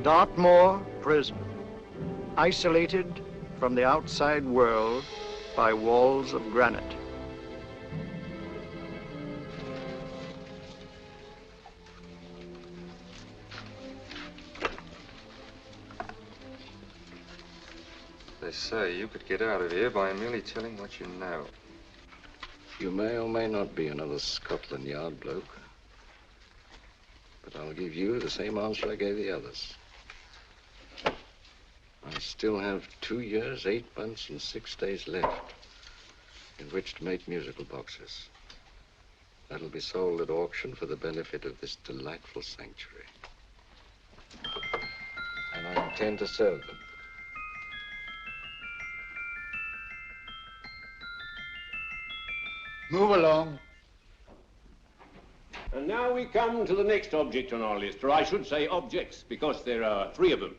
Dartmoor prison, isolated from the outside world by walls of granite. They say you could get out of here by merely telling what you know. You may or may not be another Scotland Yard bloke, but I'll give you the same answer I gave the others. I still have 2 years, 8 months, and 6 days left in which to make musical boxes. That'll be sold at auction for the benefit of this delightful sanctuary. And I intend to sell them. Move along. And now we come to the next object on our list, or I should say objects, because there are 3 of them.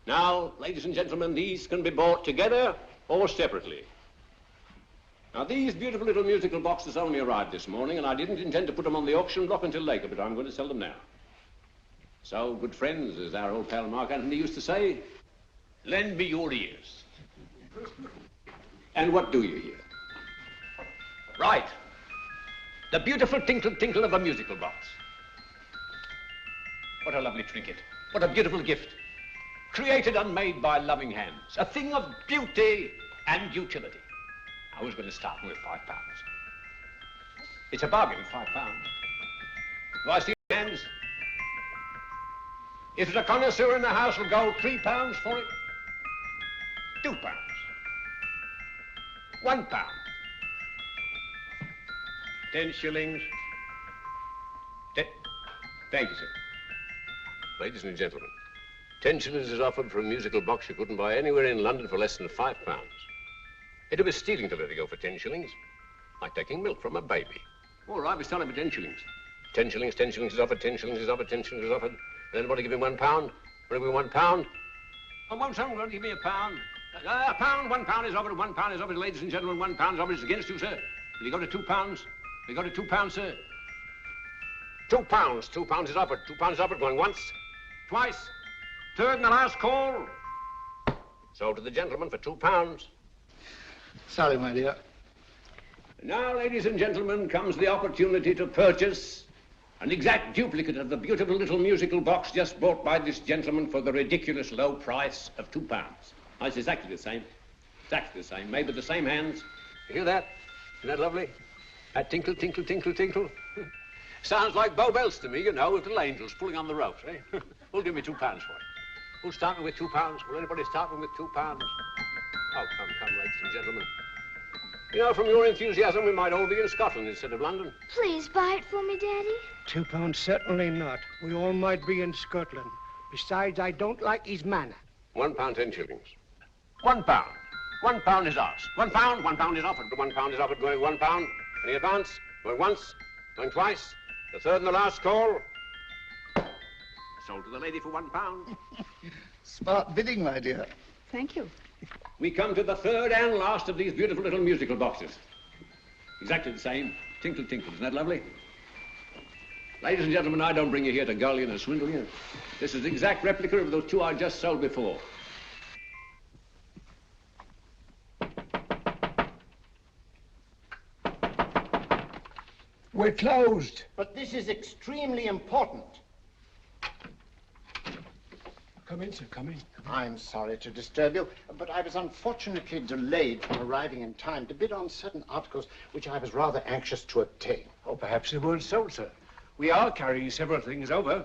Now, ladies and gentlemen, these can be bought together or separately. Now, these beautiful little musical boxes only arrived this morning, and I didn't intend to put them on the auction block until later, but I'm going to sell them now. So, good friends, as our old pal Mark Antony used to say, lend me your ears. And what do you hear? Right. The beautiful tinkle tinkle of a musical box. What a lovely trinket. What a beautiful gift. Created and made by loving hands. A thing of beauty and utility. I was going to start with £5. It's a bargain, £5. Do I see hands? If there's a connoisseur in the house, will go £3 for it. £2. £1. 10 shillings. Thank you, sir. Ladies and gentlemen, 10 shillings is offered for a musical box you couldn't buy anywhere in London for less than £5. It'd be stealing to let it go for 10 shillings. Like taking milk from a baby. All right, we're selling for 10 shillings. 10 shillings, 10 shillings is offered, 10 shillings is offered, 10 shillings is offered. And anybody give me £1? Want to give me £1? Oh, won't someone give me £1? A pound, £1 is offered, £1 is offered, ladies and gentlemen, £1 is offered. It's against you, sir. Will you go to £2? We got a £2, sir. £2. £2 is offered. £2 is offered. Going once, twice, third and the last call. Sold to the gentleman for £2. Sorry, my dear. Now, ladies and gentlemen, comes the opportunity to purchase an exact duplicate of the beautiful little musical box just bought by this gentleman for the ridiculous low price of £2. Now, it's exactly the same. Exactly the same. Made with the same hands. You hear that? Isn't that lovely? That tinkle, tinkle, tinkle, tinkle. Sounds like Bow Bells to me, you know, with little angels pulling on the ropes, eh? Who'll give me £2 for it? Who'll start me with £2? Will anybody start me with £2? Oh, come, ladies and gentlemen. You know, from your enthusiasm, we might all be in Scotland instead of London. Please buy it for me, Daddy. £2, certainly not. We all might be in Scotland. Besides, I don't like his manner. £1, 10 shillings. £1. £1 is ours. £1 is offered. £1 is offered, going £1. Any advance? Going once, going twice, the third and the last call. Sold to the lady for £1. Smart bidding, my dear. Thank you. We come to the third and last of these beautiful little musical boxes. Exactly the same. Tinkle, tinkle. Isn't that lovely? Ladies and gentlemen, I don't bring you here to gull you and swindle you. This is the exact replica of those 2 I just sold before. We're closed. But this is extremely important. Come in, sir, come in. I'm sorry to disturb you, but I was unfortunately delayed from arriving in time to bid on certain articles which I was rather anxious to obtain. Oh, perhaps they weren't sold, sir. We are carrying several things over.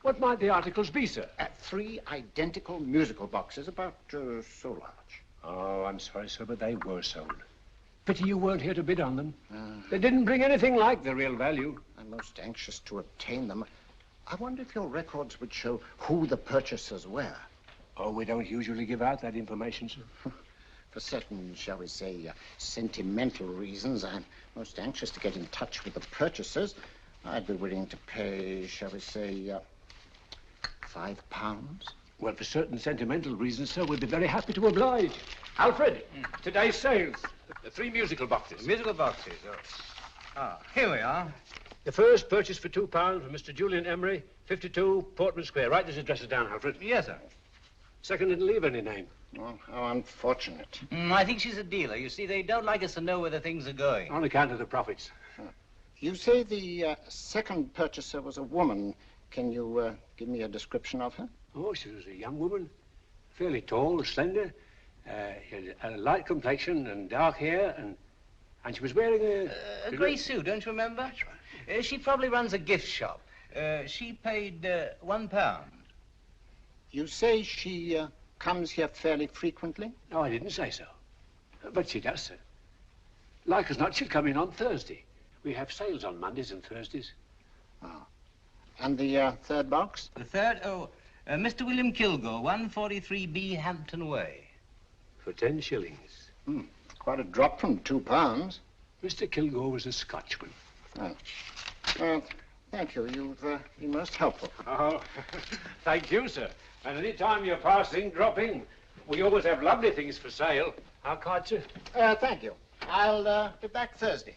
What might the articles be, sir? 3 identical musical boxes, about so large. Oh, I'm sorry, sir, but they were sold. Pity you weren't here to bid on them. They didn't bring anything like the real value. I'm most anxious to obtain them. I wonder if your records would show who the purchasers were. Oh, we don't usually give out that information, sir. For certain, shall we say, sentimental reasons, I'm most anxious to get in touch with the purchasers. I'd be willing to pay, shall we say, £5. Well, for certain sentimental reasons, sir, we'd be very happy to oblige. Alfred, today's sales. The 3 musical boxes. Musical boxes, here we are. The first purchase for £2 from Mr. Julian Emery, 52 Portman Square. Write these addresses down, Alfred. Yes, sir. Second didn't leave any name. Well, how unfortunate. I think she's a dealer. You see, they don't like us to know where the things are going. On account of the profits. You say the second purchaser was a woman. Can you give me a description of her? Oh, she was a young woman, fairly tall, slender, had a light complexion and dark hair, and she was wearing A grey suit, don't you remember? That's right. She probably runs a gift shop. She paid £1. You say she comes here fairly frequently? No, I didn't say so. But she does, sir. Like as not, she'll come in on Thursday. We have sales on Mondays and Thursdays. Oh. And the third box? The third, Mr. William Kilgore, 143B Hampton Way. For 10 shillings. Quite a drop from £2. Mr. Kilgore was a Scotchman. Oh. Thank you. You've been most helpful. Oh, thank you, sir. And any time you're passing, drop in. We always have lovely things for sale. Our card, sir? Thank you. I'll be back Thursday.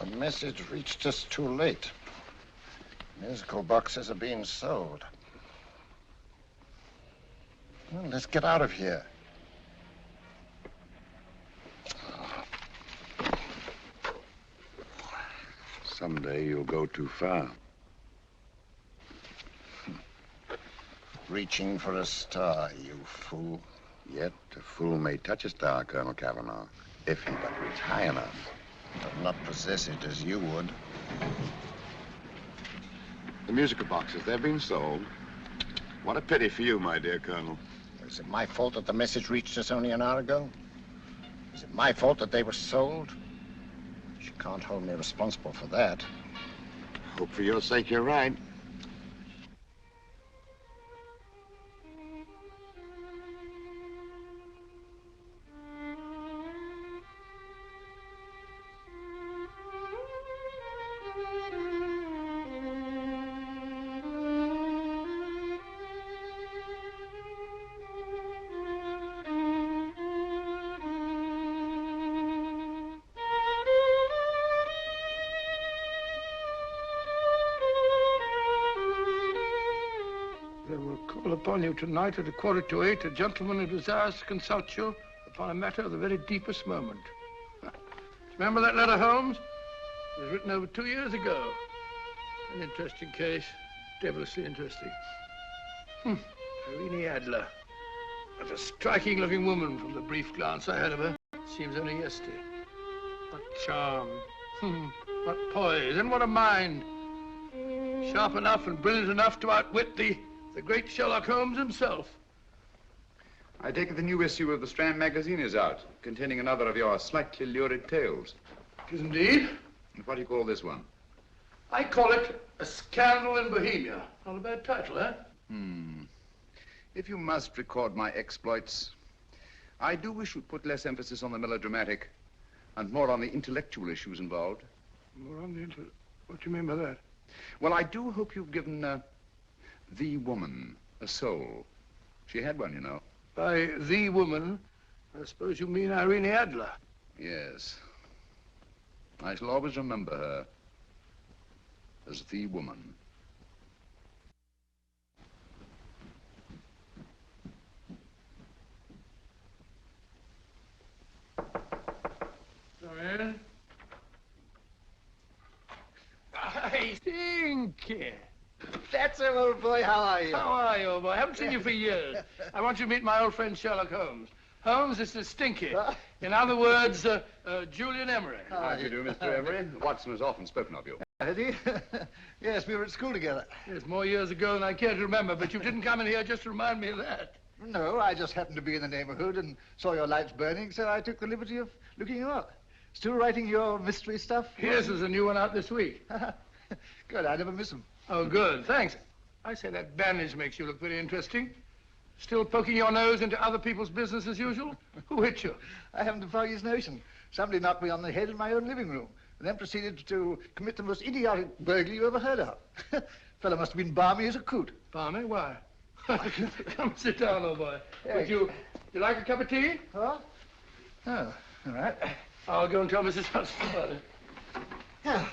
The message reached us too late. Musical boxes are being sold. Well, let's get out of here. Someday you'll go too far. Reaching for a star, you fool. Yet a fool may touch a star, Colonel Cavanaugh, if he but reach high enough. But not possess it as you would. The musical boxes, they're being sold. What a pity for you, my dear Colonel. Is it my fault that the message reached us only an hour ago? Is it my fault that they were sold? You can't hold me responsible for that. Hope for your sake you're right. Upon you tonight at 7:45, a gentleman who desires to consult you upon a matter of the very deepest moment. Remember that letter, Holmes? It was written over 2 years ago. An interesting case, devilishly interesting. Irene Adler. What a striking-looking woman from the brief glance I had of her. Seems only yesterday. What charm. What poise, and what a mind. Sharp enough and brilliant enough to outwit the great Sherlock Holmes himself. I take it the new issue of the Strand magazine is out, containing another of your slightly lurid tales. It is indeed. And what do you call this one? I call it A Scandal in Bohemia. Not a bad title, eh? If you must record my exploits, I do wish you'd put less emphasis on the melodramatic and more on the intellectual issues involved. More on the What do you mean by that? Well, I do hope you've given the woman a soul. She had one, you know. By the woman, I suppose you mean Irene Adler. Yes. I shall always remember her as the woman. Come in. I think. That's it, old boy. How are you? How are you, old boy? I haven't seen you for years. I want you to meet my old friend Sherlock Holmes. Holmes, this is Stinky. In other words, Julian Emery. How do you do, Mr. Emery? Watson has often spoken of you. Has he? Yes, we were at school together. Yes, more years ago than I care to remember, but you didn't come in here just to remind me of that. No, I just happened to be in the neighborhood and saw your lights burning, so I took the liberty of looking you up. Still writing your mystery stuff? Yes, there's a new one out this week. Good, I never miss them. Oh, good, thanks. I say that bandage makes you look very interesting. Still poking your nose into other people's business as usual? Who hit you? I haven't the foggiest notion. Somebody knocked me on the head in my own living room, and then proceeded to commit the most idiotic burglary you ever heard of. Fellow must have been balmy as a coot. Balmy? Why? Come sit down, old boy. Would you You like a cup of tea? Huh? Oh, all right. I'll go and tell Mrs. Hudson about it. Yeah.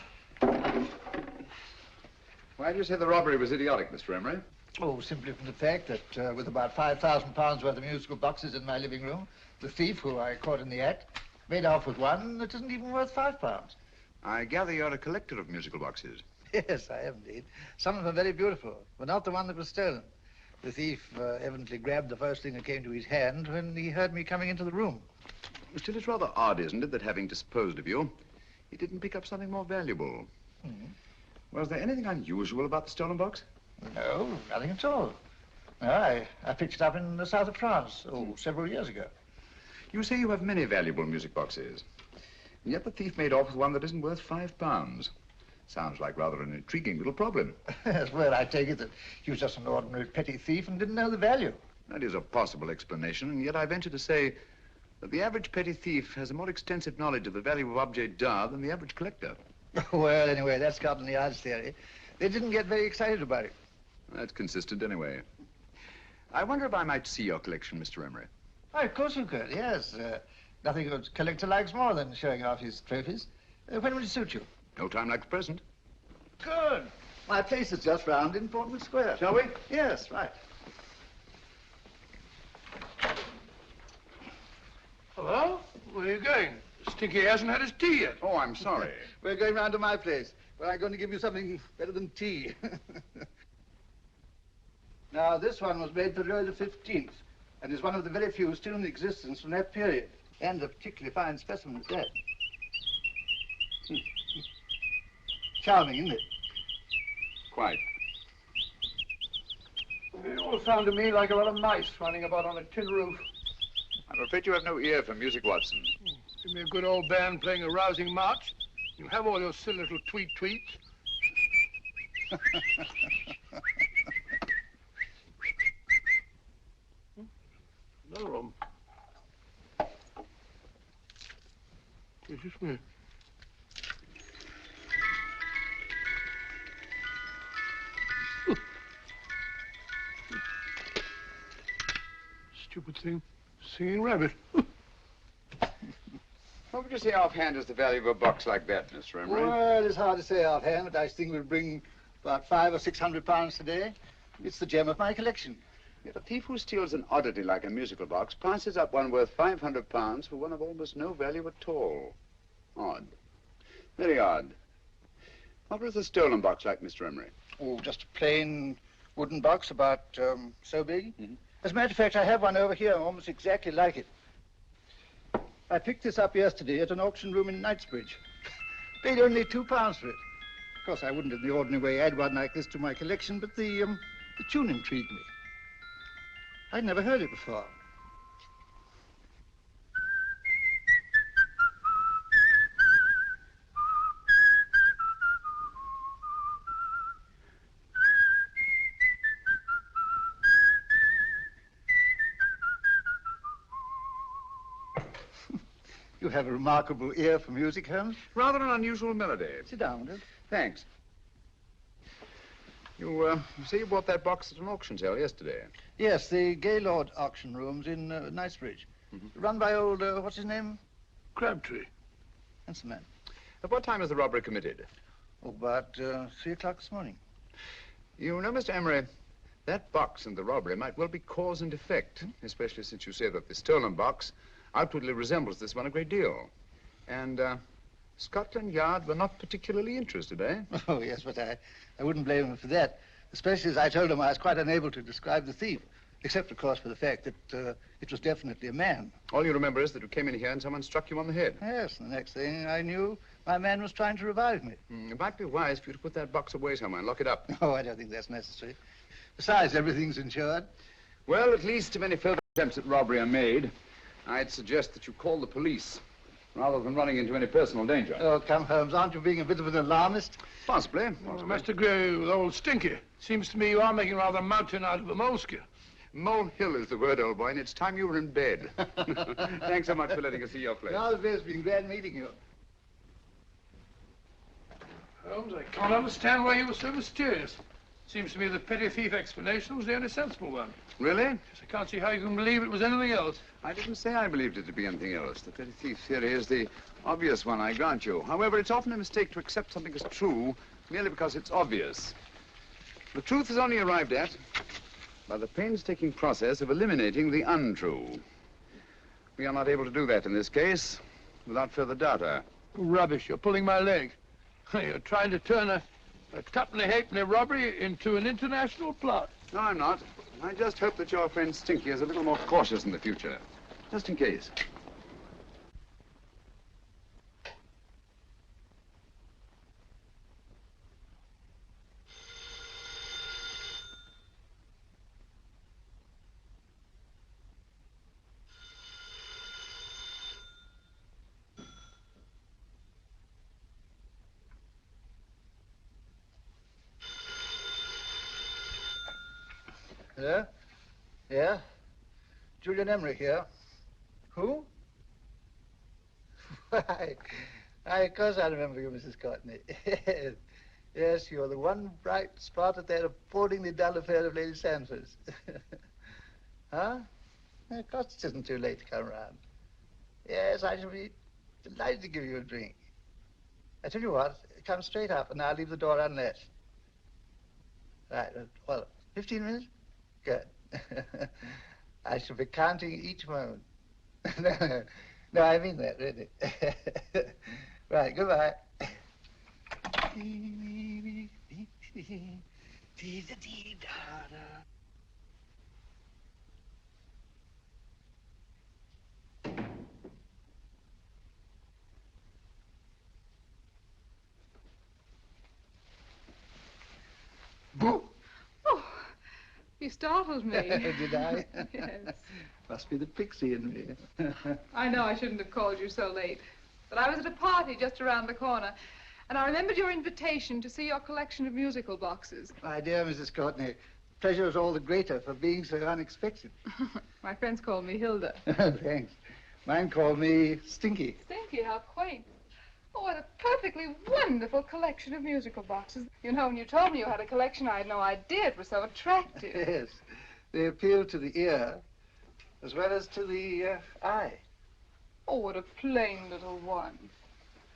Why do you say the robbery was idiotic, Mr. Emery? Oh, simply from the fact that with about £5,000 worth of musical boxes in my living room, the thief, who I caught in the act, made off with one that isn't even worth £5. I gather you're a collector of musical boxes. Yes, I am indeed. Some of them are very beautiful, but not the one that was stolen. The thief evidently grabbed the first thing that came to his hand when he heard me coming into the room. Still, it's rather odd, isn't it, that having disposed of you, he didn't pick up something more valuable. Was there anything unusual about the stolen box? No, nothing at all. No, I picked it up in the south of France, several years ago. You say you have many valuable music boxes, and yet the thief made off with one that isn't worth £5. Sounds like rather an intriguing little problem. Yes, well, I take it that he was just an ordinary petty thief and didn't know the value. That is a possible explanation, and yet I venture to say that the average petty thief has a more extensive knowledge of the value of objets d'art than the average collector. Well, anyway, that's Scotland Yard's theory. They didn't get very excited about it. That's consistent anyway. I wonder if I might see your collection, Mr. Emery. Oh, of course you could, yes. Nothing a collector likes more than showing off his trophies. When would it suit you? No time like the present. Good. My place is just round in Portman Square. Shall we? Yes, right. Hello? Where are you going? Stinky hasn't had his tea yet. Oh, I'm sorry. We're going round to my place, where I'm going to give you something better than tea. Now, this one was made for Doyle the 15th, and is one of the very few still in existence from that period. And a particularly fine specimen at that. Charming, isn't it? Quite. It all sounded to me like a lot of mice running about on a tin roof. I'm afraid you have no ear for music, Watson. Give me a good old band playing a rousing march. You have all your silly little tweets. Another one. It's just me. Stupid thing. Singing rabbit. What would you say offhand is the value of a box like that, Mr. Emery? Well, it's hard to say offhand, but I think we'll bring about £500 or £600 today. It's the gem of my collection. Yet a thief who steals an oddity like a musical box passes up one worth £500 for one of almost no value at all. Odd. Very odd. What was the stolen box like, Mr. Emery? Oh, just a plain wooden box about so big. As a matter of fact, I have one over here almost exactly like it. I picked this up yesterday at an auction room in Knightsbridge. Paid only £2 for it. Of course, I wouldn't in the ordinary way add one like this to my collection, but the tune intrigued me. I'd never heard it before. You have a remarkable ear for music, Holmes. Rather an unusual melody. Sit down, Will. Thanks. You say you bought that box at an auction sale yesterday? Yes, the Gaylord auction rooms in Knightsbridge. Run by old, what's his name? Crabtree. That's the man. At what time was the robbery committed? Oh, about 3 o'clock this morning. You know, Mr. Emery, that box and the robbery might well be cause and effect, especially since you say that the stolen box outwardly resembles this one a great deal. And Scotland Yard were not particularly interested, eh? Oh, yes, but I wouldn't blame them for that, especially as I told them I was quite unable to describe the thief, except, of course, for the fact that it was definitely a man. All you remember is that you came in here and someone struck you on the head. Yes, and the next thing I knew, my man was trying to revive me. It might be wise for you to put that box away somewhere and lock it up. Oh, I don't think that's necessary. Besides, everything's insured. Well, at least if any further attempts at robbery are made, I'd suggest that you call the police, rather than running into any personal danger. Oh, come, Holmes, aren't you being a bit of an alarmist? Possibly. Well, I must agree with old Stinky. Seems to me you are making rather a mountain out of a molehill. Molehill is the word, old boy, and it's time you were in bed. Thanks so much for letting us see your place. No, it's been glad meeting you. Holmes, I can't understand why you were so mysterious. Seems to me the petty thief explanation was the only sensible one. Really? Yes, I can't see how you can believe it was anything else. I didn't say I believed it to be anything else. The petty thief theory is the obvious one, I grant you. However, it's often a mistake to accept something as true merely because it's obvious. The truth is only arrived at by the painstaking process of eliminating the untrue. We are not able to do that in this case without further data. Rubbish, you're pulling my leg. You're trying to turn a tuppenny halfpenny robbery into an international plot. No, I'm not. I just hope that your friend Stinky is a little more cautious in the future. Just in case. Hello? Yeah? Julian Emery here. Who? Why, of course I remember you, Mrs. Courtney. Yes, you're the one bright spot at that appallingly dull affair of Lady Sanford's. Huh? Of course it isn't too late to come round. Yes, I shall be delighted to give you a drink. I tell you what, come straight up and I'll leave the door unlatched. Right, well, 15 minutes? Good. I shall be counting each moment. No, I mean that, really. Right, goodbye. Oh, you startled me. Did I? Yes. Must be the pixie in me. I know I shouldn't have called you so late, but I was at a party just around the corner, and I remembered your invitation to see your collection of musical boxes. My dear Mrs. Courtney, pleasure is all the greater for being so unexpected. My friends call me Hilda. Thanks. Mine called me Stinky. Stinky, how quaint. Oh, what a perfectly wonderful collection of musical boxes. You know, when you told me you had a collection, I had no idea it was so attractive. Yes. They appeal to the ear as well as to the eye. Oh, what a plain little one.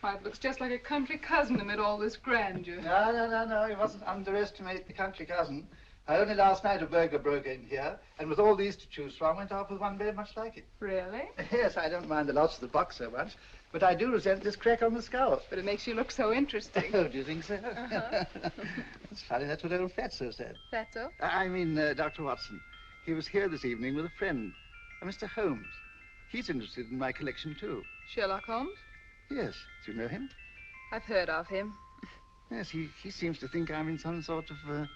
Why, it looks just like a country cousin amid all this grandeur. No. You mustn't underestimate the country cousin. Only last night a burglar broke in here, and with all these to choose from, went off with one very much like it. Really? Yes, I don't mind the loss of the box so much, but I do resent this crack on the skull. But it makes you look so interesting. Oh, do you think so? It's funny, that's what old Fatso said. Fatso? I mean, Dr. Watson. He was here this evening with a friend, Mr. Holmes. He's interested in my collection, too. Sherlock Holmes? Yes. Do you know him? I've heard of him. Yes, he seems to think I'm in some sort of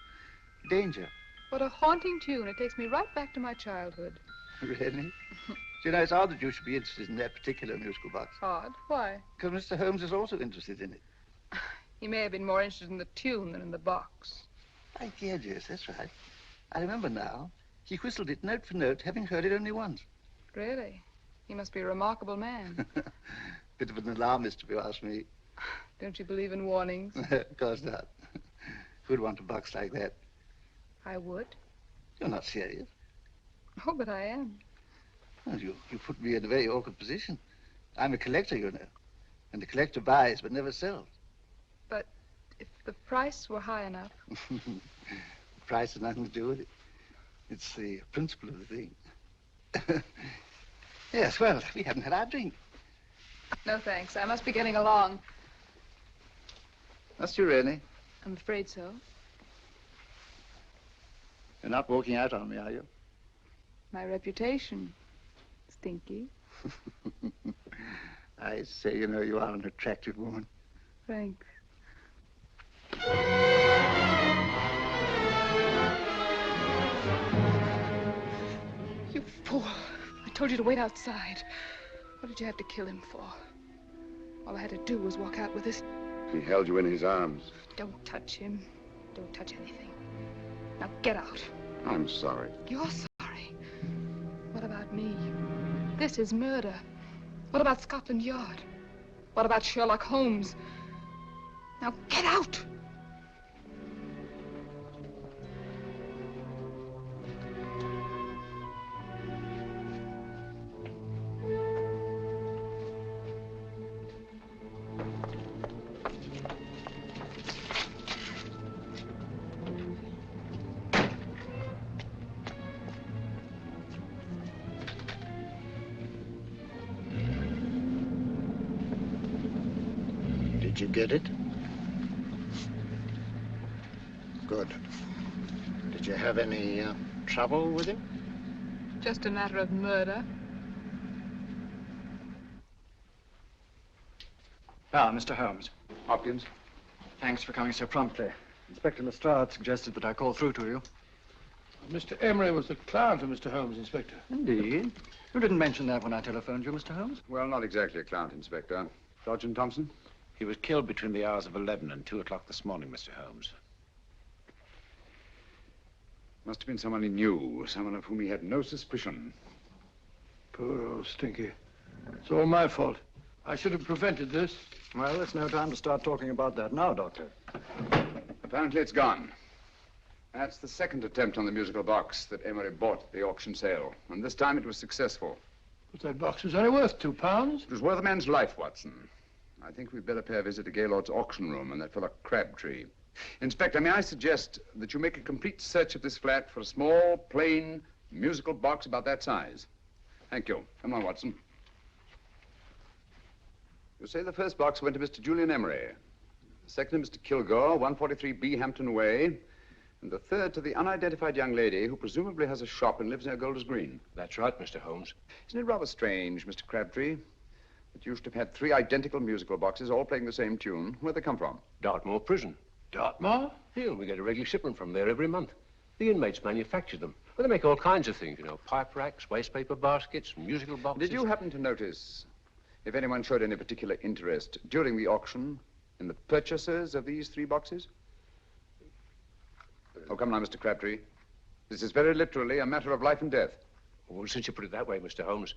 danger. What a haunting tune. It takes me right back to my childhood. Really? Do you know, it's odd that you should be interested in that particular musical box. Odd? Why? Because Mr. Holmes is also interested in it. He may have been more interested in the tune than in the box. My dear, yes, that's right. I remember now. He whistled it note for note, having heard it only once. Really? He must be a remarkable man. Bit of an alarmist, if you ask me. Don't you believe in warnings? Of course not. Who'd want a box like that? I would. You're not serious. Oh, but I am. Well, you put me in a very awkward position. I'm a collector, you know. And the collector buys but never sells. But if the price were high enough... The price has nothing to do with it. It's the principle of the thing. Yes, well, we haven't had our drink. No, thanks. I must be getting along. Must you really? I'm afraid so. You're not walking out on me, are you? My reputation, Stinky. I say, you know, you are an attractive woman. Thanks. You fool. I told you to wait outside. What did you have to kill him for? All I had to do was walk out with this. He held you in his arms. Don't touch him. Don't touch anything. Now get out. I'm sorry. You're sorry. What about me? This is murder. What about Scotland Yard? What about Sherlock Holmes? Now get out! Did you get it? Good. Did you have any trouble with him? Just a matter of murder. Ah, Mr. Holmes. Hopkins? Thanks for coming so promptly. Inspector Lestrade suggested that I call through to you. Mr. Emery was the client of Mr. Holmes, Inspector. Indeed. You didn't mention that when I telephoned you, Mr. Holmes. Well, not exactly a client, Inspector. Sergeant Thompson? He was killed between the hours of 11 and 2 o'clock this morning, Mr. Holmes. Must have been someone he knew, someone of whom he had no suspicion. Poor old Stinky. It's all my fault. I should have prevented this. Well, it's no time to start talking about that now, Doctor. Apparently it's gone. That's the second attempt on the musical box that Emery bought at the auction sale. And this time it was successful. But that box was only worth £2. It was worth a man's life, Watson. I think we'd better pay a visit to Gaylord's auction room and that fellow Crabtree. Inspector, may I suggest that you make a complete search of this flat for a small, plain, musical box about that size? Thank you. Come on, Watson. You say the first box went to Mr. Julian Emery. The second to Mr. Kilgore, 143B Hampton Way. And the third to the unidentified young lady who presumably has a shop and lives near Golders Green. That's right, Mr. Holmes. Isn't it rather strange, Mr. Crabtree, that you should have had 3 identical musical boxes all playing the same tune? Where'd they come from? Dartmoor Prison. Dartmoor? Yeah, we get a regular shipment from there every month. The inmates manufacture them. Well, they make all kinds of things, you know, pipe racks, waste paper baskets, musical boxes. Did you happen to notice if anyone showed any particular interest during the auction in the purchasers of these 3 boxes? Oh, come now, Mr. Crabtree. This is very literally a matter of life and death. Well, since you put it that way, Mr. Holmes,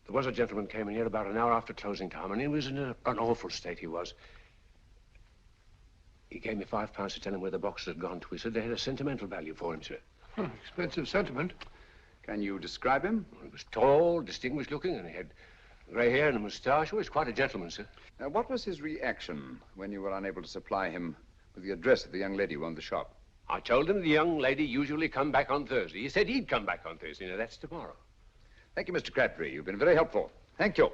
there was a gentleman came in here about an hour after closing time, and he was in an awful state, he was. He gave me £5 to tell him where the boxes had gone to. He said they had a sentimental value for him, sir. Expensive sentiment. Can you describe him? He was tall, distinguished looking, and he had grey hair and a moustache. Oh, he was quite a gentleman, sir. What was his reaction when you were unable to supply him with the address of the young lady who owned the shop? I told him the young lady usually come back on Thursday. He said he'd come back on Thursday. Now, that's tomorrow. Thank you, Mr. Crabtree. You've been very helpful. Thank you.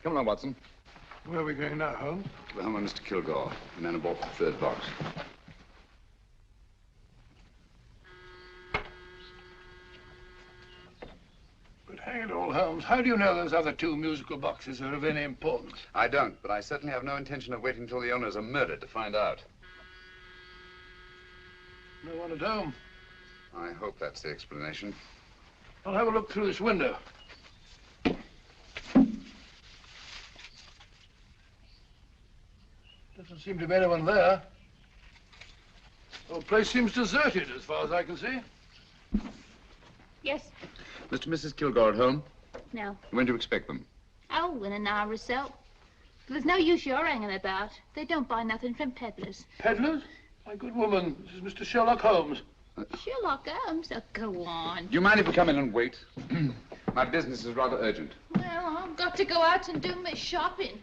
Come along, Watson. Where are we going now, Holmes? To the home of Mr. Kilgore, the man who bought the 3rd box. But hang it all, Holmes, how do you know those other 2 musical boxes are of any importance? I don't, but I certainly have no intention of waiting until the owners are murdered to find out. No one at home. I hope that's the explanation. I'll have a look through this window. Doesn't seem to be anyone there. The whole place seems deserted as far as I can see. Yes. Mr. and Mrs. Kilgore at home? No. When do you expect them? Oh, in an hour or so. There's no use your hanging about. They don't buy nothing from peddlers. Peddlers? My good woman, this is Mr. Sherlock Holmes. Sherlock Holmes? Oh, go on. Do you mind if we come in and wait? My business is rather urgent. Well, I've got to go out and do my shopping.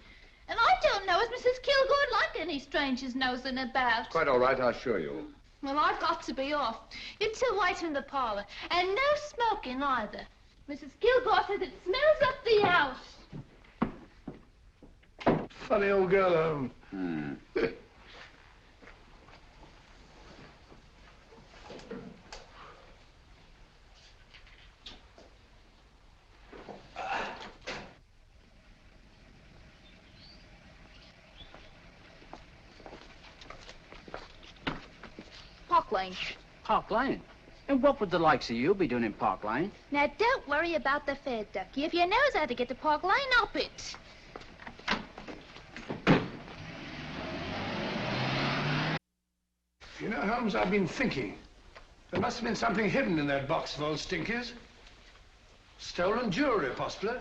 And I don't know as Mrs. Kilgore like any strangers nosing about. Quite all right, I assure you. Well, I've got to be off. You 2 wait in the parlor. And no smoking either. Mrs. Kilgore says it smells up the house. Funny old girl, Holmes. Park Lane. Park Lane? And what would the likes of you be doing in Park Lane? Now, don't worry about the fare, Ducky. If you knows how to get to Park Lane, up it. You know, Holmes, I've been thinking. There must have been something hidden in that box of old Stinky's. Stolen jewelry, possibly.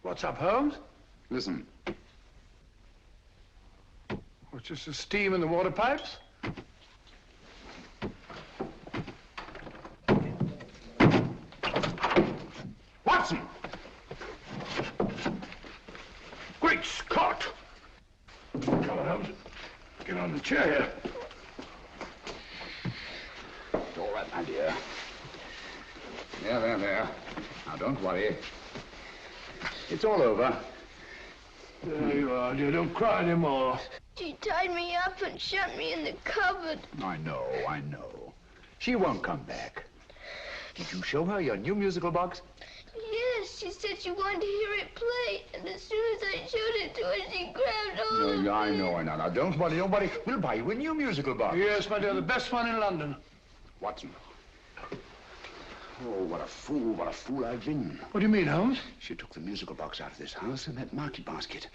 What's up, Holmes? Listen. What's just the steam in the water pipes? Watson! Great Scott! Come on, Holmes. Get on the chair here. It's all right, my dear. There. Now, don't worry. It's all over. There you are, dear. Don't cry anymore. She tied me up and shut me in the cupboard. I know. She won't come back. Did you show her your new musical box? Yes, she said she wanted to hear it play, and as soon as I showed it to her, she grabbed hold of me. I know. Now, don't worry. We'll buy you a new musical box. Yes, my dear, the best one in London. Watson. Oh, what a fool I've been. What do you mean, Holmes? She took the musical box out of this house in that market basket,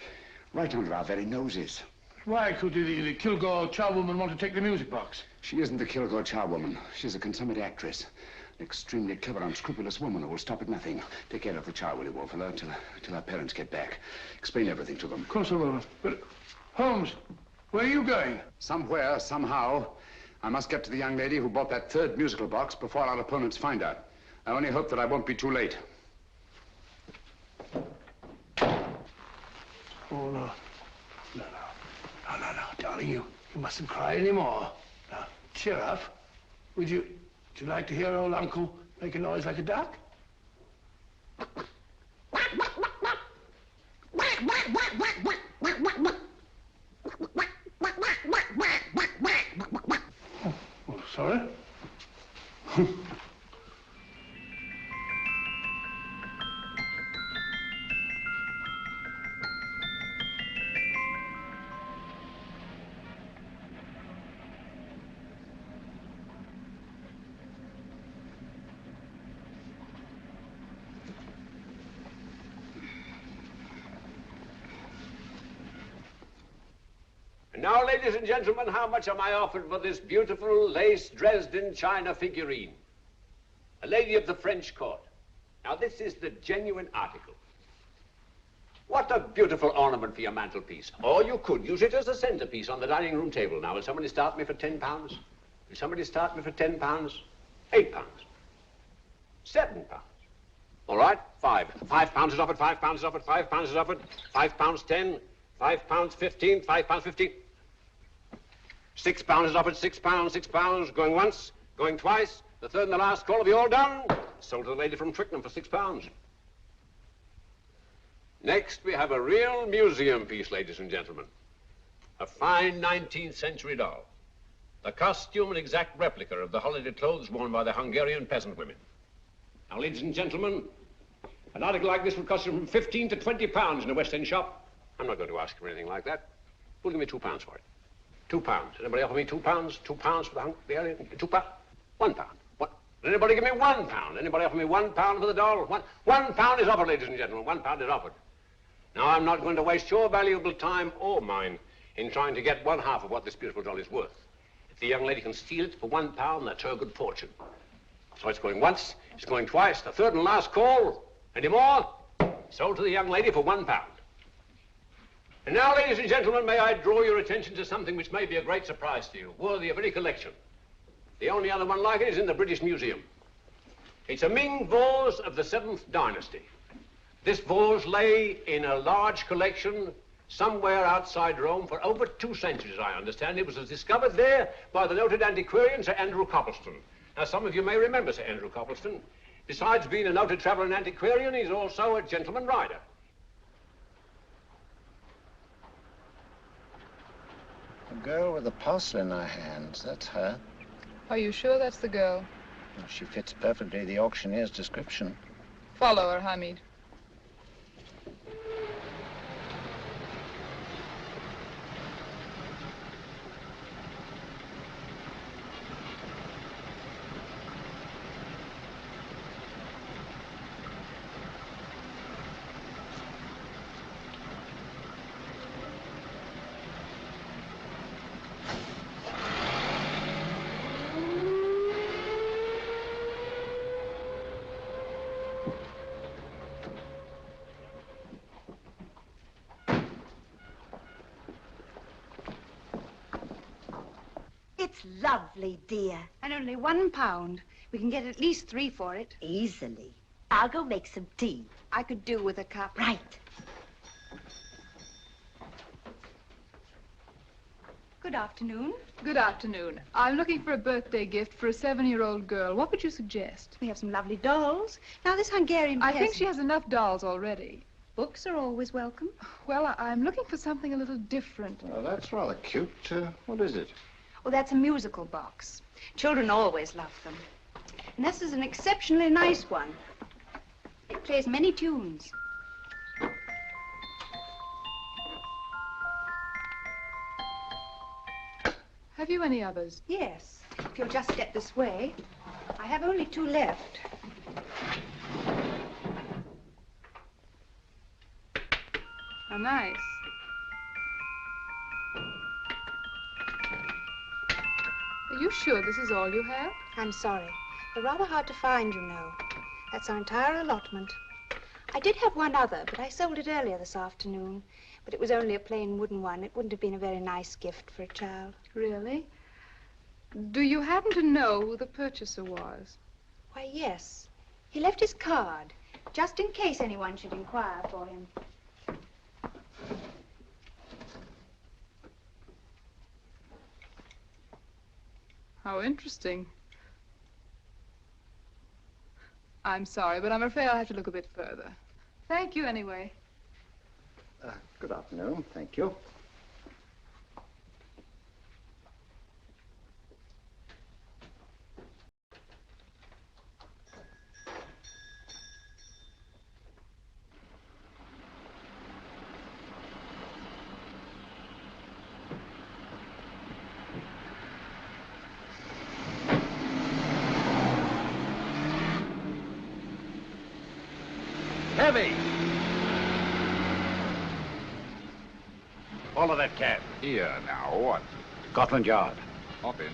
right under our very noses. Why could the Kilgore charwoman want to take the music box? She isn't the Kilgore charwoman. She's a consummate actress. An extremely clever, unscrupulous woman who will stop at nothing. Take care of the child, will you, Wolfella, till our parents get back. Explain everything to them. Of course I will. But, Holmes, where are you going? Somewhere, somehow. I must get to the young lady who bought that third musical box before our opponents find her. I only hope that I won't be too late. Oh, no. No, darling, you mustn't cry anymore. Now, cheer up. Would you like to hear old Uncle make a noise like a duck? Oh, sorry. Now, ladies and gentlemen, how much am I offered for this beautiful lace Dresden china figurine? A lady of the French court. Now, this is the genuine article. What a beautiful ornament for your mantelpiece. Or you could use it as a centerpiece on the dining room table. Now, will somebody start me for £10? Will somebody start me for £10? £8? £7? All right, £5 is offered, £5 is offered, £5 is offered, £5, 10, £5, 15, £5, 15. £6 is offered, £6, going once, going twice. The third and the last call. Have you all done? Sold to the lady from Twickenham for £6. Next, we have a real museum piece, ladies and gentlemen. A fine 19th century doll. The costume an exact replica of the holiday clothes worn by the Hungarian peasant women. Now, ladies and gentlemen, an article like this would cost you from £15 to £20 in a West End shop. I'm not going to ask for anything like that. Who'll give me £2 for it? £2. Anybody offer me £2? £2 for the Hungarian? £2? £1. What? Anybody give me £1? Anybody offer me £1 for the doll? £1 is offered, ladies and gentlemen. £1 is offered. Now, I'm not going to waste your valuable time or mine in trying to get one half of what this beautiful doll is worth. If the young lady can steal it for £1, that's her good fortune. So it's going once, it's going twice, the third and last call. Any more? Sold to the young lady for £1. And now, ladies and gentlemen, may I draw your attention to something which may be a great surprise to you, worthy of any collection. The only other one like it is in the British Museum. It's a Ming vase of the 7th dynasty. This vase lay in a large collection somewhere outside Rome for over 2 centuries, I understand. It was discovered there by the noted antiquarian Sir Andrew Coppleston. Now, some of you may remember Sir Andrew Coppleston. Besides being a noted traveler and antiquarian, he's also a gentleman rider. The girl with the parcel in her hands, that's her. Are you sure that's the girl? Well, she fits perfectly the auctioneer's description. Follow her, Hamid. It's lovely, dear. And only £1. We can get at least 3 for it. Easily. I'll go make some tea. I could do with a cup. Right. Good afternoon. Good afternoon. I'm looking for a birthday gift for a 7-year-old girl. What would you suggest? We have some lovely dolls. Now, this Hungarian I think peasant- she has enough dolls already. Books are always welcome. Well, I'm looking for something a little different. Well, that's rather cute. What is it? Oh, that's a musical box. Children always love them. And this is an exceptionally nice one. It plays many tunes. Have you any others? Yes. If you'll just step this way. I have only 2 left. How nice. Are you sure this is all you have? I'm sorry. They're rather hard to find, you know. That's our entire allotment. I did have one other, but I sold it earlier this afternoon. But it was only a plain wooden one. It wouldn't have been a very nice gift for a child. Really? Do you happen to know who the purchaser was? Why, yes. He left his card, just in case anyone should inquire for him. How interesting. I'm sorry, but I'm afraid I'll have to look a bit further. Thank you anyway. Good afternoon. Thank you. Heavy! Follow that cab. Here, now, what? Scotland Yard. Hop in.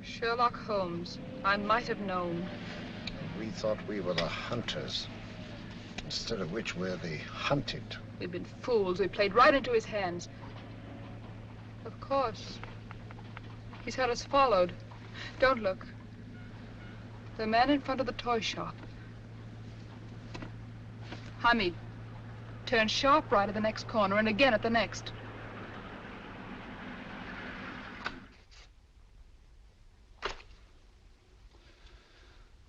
Sherlock Holmes. I might have known. We thought we were the hunters, instead of which we're the hunted. We've been fools. We played right into his hands. Of course. He's had us followed. Don't look. The man in front of the toy shop. Hamid. Turn sharp right at the next corner and again at the next.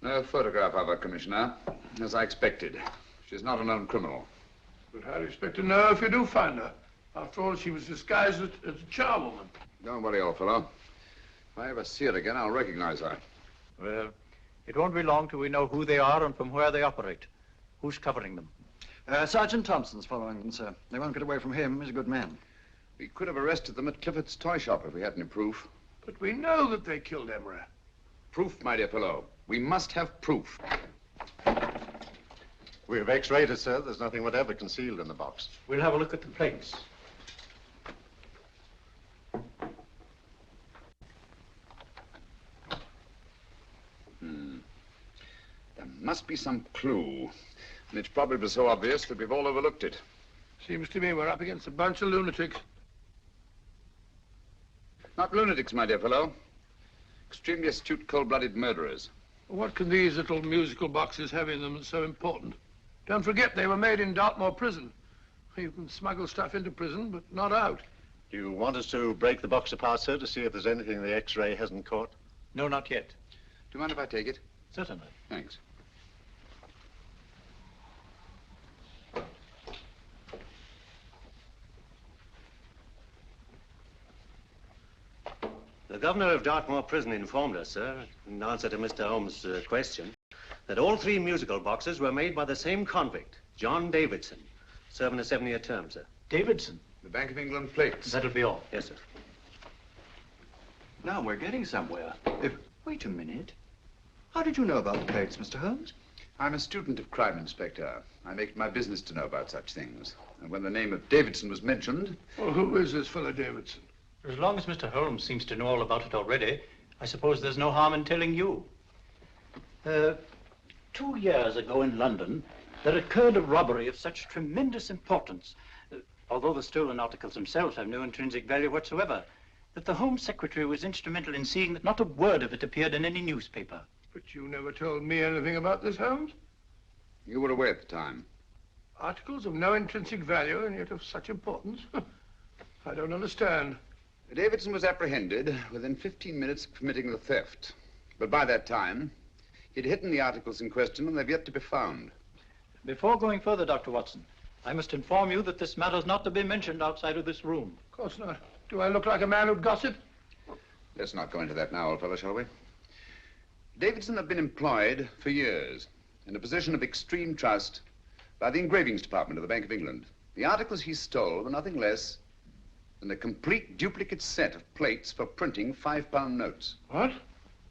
No photograph of her, Commissioner, as I expected. She's not a known criminal. But how do you expect to know if you do find her? After all, she was disguised as a charwoman. Don't worry, old fellow. If I ever see her again, I'll recognize her. Well, it won't be long till we know who they are and from where they operate. Who's covering them? Sergeant Thompson's following them, sir. They won't get away from him. He's a good man. We could have arrested them at Clifford's toy shop if we had any proof. But we know that they killed Emery. Proof, my dear fellow. We must have proof. We have x-rayed it, sir. There's nothing whatever concealed in the box. We'll have a look at the plates. There must be some clue. And it's probably so obvious that we've all overlooked it. Seems to me we're up against a bunch of lunatics. Not lunatics, my dear fellow. Extremely astute, cold-blooded murderers. What can these little musical boxes have in them that's so important? Don't forget, they were made in Dartmoor prison. You can smuggle stuff into prison, but not out. Do you want us to break the box apart, sir, to see if there's anything the x-ray hasn't caught? No, not yet. Do you mind if I take it? Certainly. Thanks. The governor of Dartmoor Prison informed us, sir, in answer to Mr. Holmes' question, that all 3 musical boxes were made by the same convict, John Davidson, serving a 7-year term, sir. Davidson? The Bank of England plates. That'll be all. Yes, sir. Now we're getting somewhere. Wait a minute. How did you know about the plates, Mr. Holmes? I'm a student of crime, Inspector. I make it my business to know about such things. And when the name of Davidson was mentioned... Well, who is this fellow Davidson? As long as Mr. Holmes seems to know all about it already, I suppose there's no harm in telling you. 2 years ago in London, there occurred a robbery of such tremendous importance, although the stolen articles themselves have no intrinsic value whatsoever, that the Home Secretary was instrumental in seeing that not a word of it appeared in any newspaper. But you never told me anything about this, Holmes. You were away at the time. Articles of no intrinsic value and yet of such importance? I don't understand. Davidson was apprehended within 15 minutes of committing the theft. But by that time, he'd hidden the articles in question and they've yet to be found. Before going further, Dr. Watson, I must inform you that this matter is not to be mentioned outside of this room. Of course not. Do I look like a man who'd gossip? Let's not go into that now, old fellow, shall we? Davidson had been employed for years in a position of extreme trust by the engravings department of the Bank of England. The articles he stole were nothing less than a complete duplicate set of plates for printing £5 notes. What?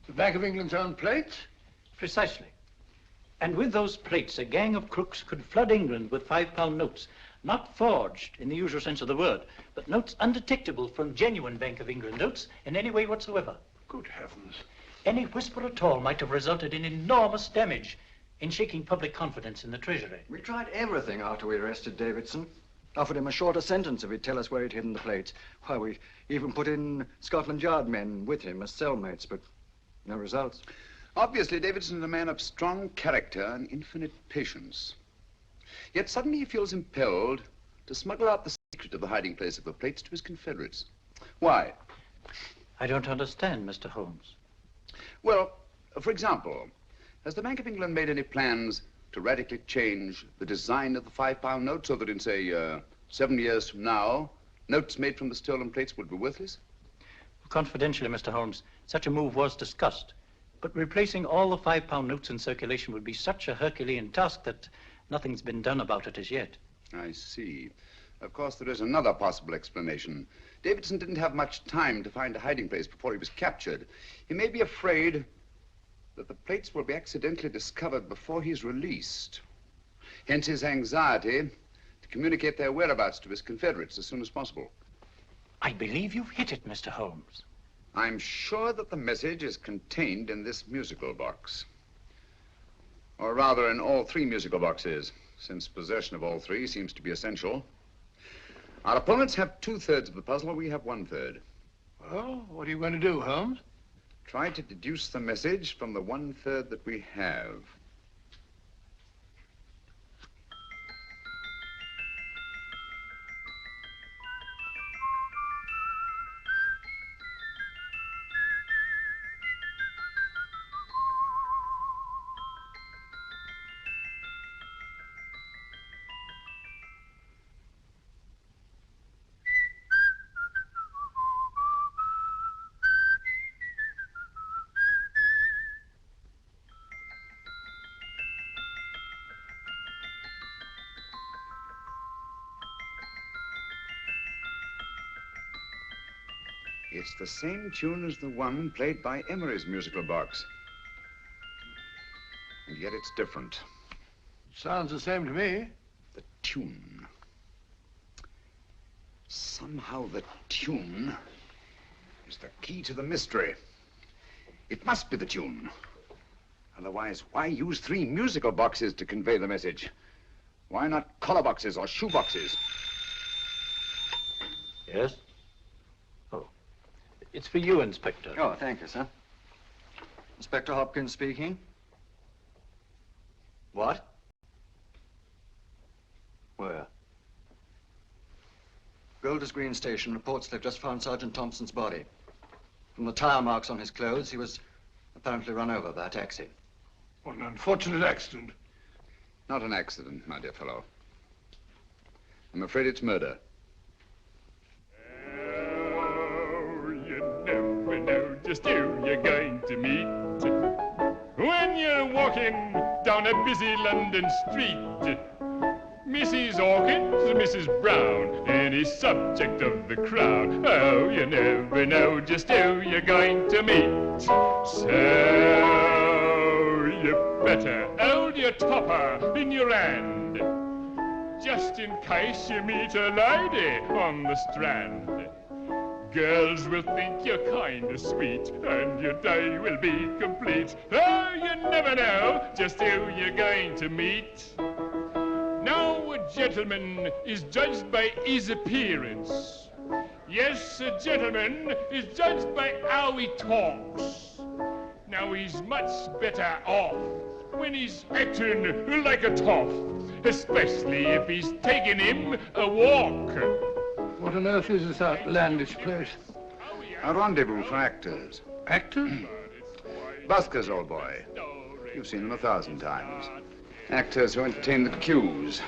The Bank of England's own plates? Precisely. And with those plates, a gang of crooks could flood England with £5 notes, not forged in the usual sense of the word, but notes undetectable from genuine Bank of England notes in any way whatsoever. Good heavens. Any whisper at all might have resulted in enormous damage in shaking public confidence in the Treasury. We tried everything after we arrested Davidson. Offered him a shorter sentence if he'd tell us where he'd hidden the plates. Why, we even put in Scotland Yard men with him as cellmates, but no results. Obviously, Davidson is a man of strong character and infinite patience. Yet suddenly he feels impelled to smuggle out the secret of the hiding place of the plates to his confederates. Why? I don't understand, Mr. Holmes. Well, for example, has the Bank of England made any plans to radically change the design of the £5 note so that in, say, 7 years from now, notes made from the stolen plates would be worthless? Confidentially, Mr. Holmes, such a move was discussed. But replacing all the £5 notes in circulation would be such a Herculean task that nothing's been done about it as yet. I see. Of course, there is another possible explanation. Davidson didn't have much time to find a hiding place before he was captured. He may be afraid that the plates will be accidentally discovered before he's released. Hence his anxiety to communicate their whereabouts to his confederates as soon as possible. I believe you've hit it, Mr. Holmes. I'm sure that the message is contained in this musical box. Or rather, in all 3 musical boxes, since possession of all 3 seems to be essential. Our opponents have 2/3 of the puzzle, we have 1/3. Well, what are you going to do, Holmes? Try to deduce the message from the 1/3 that we have. It's the same tune as the one played by Emery's musical box. And yet it's different. Sounds the same to me. The tune. Somehow the tune is the key to the mystery. It must be the tune. Otherwise, why use 3 musical boxes to convey the message? Why not collar boxes or shoe boxes? Yes? Oh. It's for you, Inspector. Oh, thank you, sir. Inspector Hopkins speaking. What? Where? Golders Green Station reports they've just found Sergeant Thompson's body. From the tire marks on his clothes, he was apparently run over by a taxi. What an unfortunate accident. Not an accident, my dear fellow. I'm afraid it's murder. Never know just who you're going to meet when you're walking down a busy London street. Mrs. Hawkins, Mrs. Brown, any subject of the crowd. Oh, you never know just who you're going to meet. So you better hold your topper in your hand, just in case you meet a lady on the Strand. Girls will think you're kind of sweet, and your day will be complete. Oh, you never know just who you're going to meet. Now, a gentleman is judged by his appearance. Yes, a gentleman is judged by how he talks. Now, he's much better off when he's acting like a toff, especially if he's taking him a walk. What on earth is this outlandish place? A rendezvous for actors. Actors? Buskers, old boy. You've seen them 1,000 times. Actors who entertain the queues,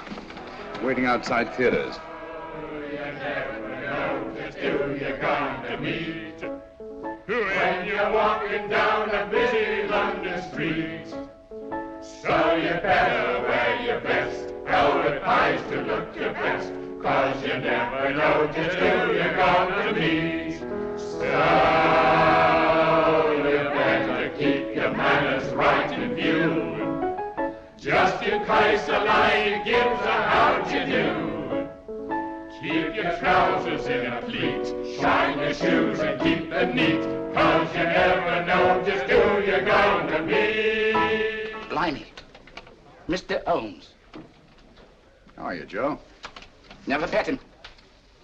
waiting outside theaters. Who you're going to meet when you're walking down a busy London street. So you better wear your best velvet pies to look your best, 'cause you never know just who you're going to meet. So you better keep your manners right in view, just in case a lady gives a how'd you do. Keep your trousers in a pleat, shine your shoes and keep them neat, 'cause you never know just who you're going to meet. Blimey. Mr. Holmes. How are you, Joe? Never met him.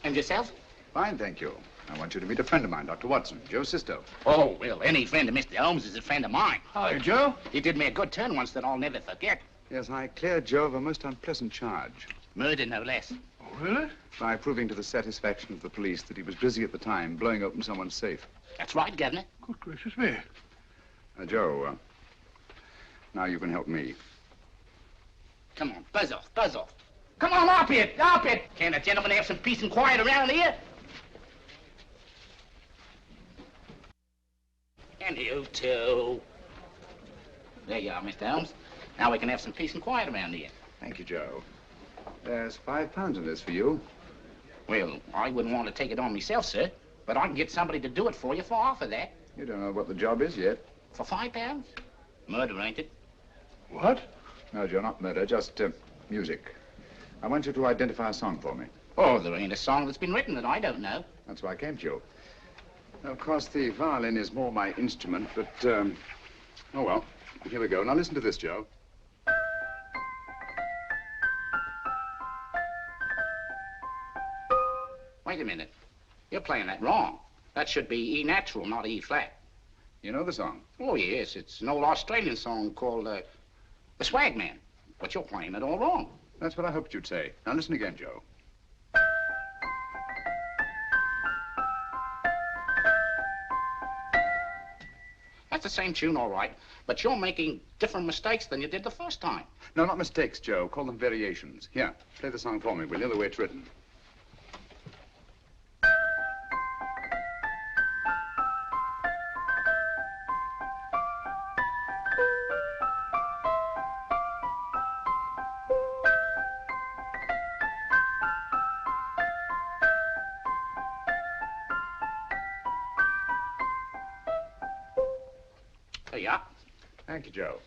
And yourself? Fine, thank you. I want you to meet a friend of mine, Dr. Watson, Joe Sisto. Oh, well, any friend of Mr. Holmes is a friend of mine. Hi, Joe. He did me a good turn once that I'll never forget. Yes, I cleared Joe of a most unpleasant charge. Murder, no less. Oh, really? By proving to the satisfaction of the police that he was busy at the time blowing open someone's safe. That's right, Governor. Good gracious me. Joe, now you can help me. Come on, buzz off, buzz off. Come on, up it, up it. Can't a gentleman have some peace and quiet around here? And you too. There you are, Mr. Holmes. Now we can have some peace and quiet around here. Thank you, Joe. There's £5 in this for you. Well, I wouldn't want to take it on myself, sir, but I can get somebody to do it for you for half of that. You don't know what the job is yet. For £5? Murder, ain't it? What? No, Joe, not murder, just music. I want you to identify a song for me. Oh, there ain't a song that's been written that I don't know. That's why I came to you. Now, of course, the violin is more my instrument, but, oh, well, here we go. Now, listen to this, Joe. Wait a minute. You're playing that wrong. That should be E natural, not E flat. You know the song? Oh, yes. It's an old Australian song called, The Swag Man. But you're playing it all wrong. That's what I hoped you'd say. Now, listen again, Joe. That's the same tune, all right, but you're making different mistakes than you did the first time. No, not mistakes, Joe. Call them variations. Here, play the song for me, will you, the way it's written. There you are. Thank you, Joe.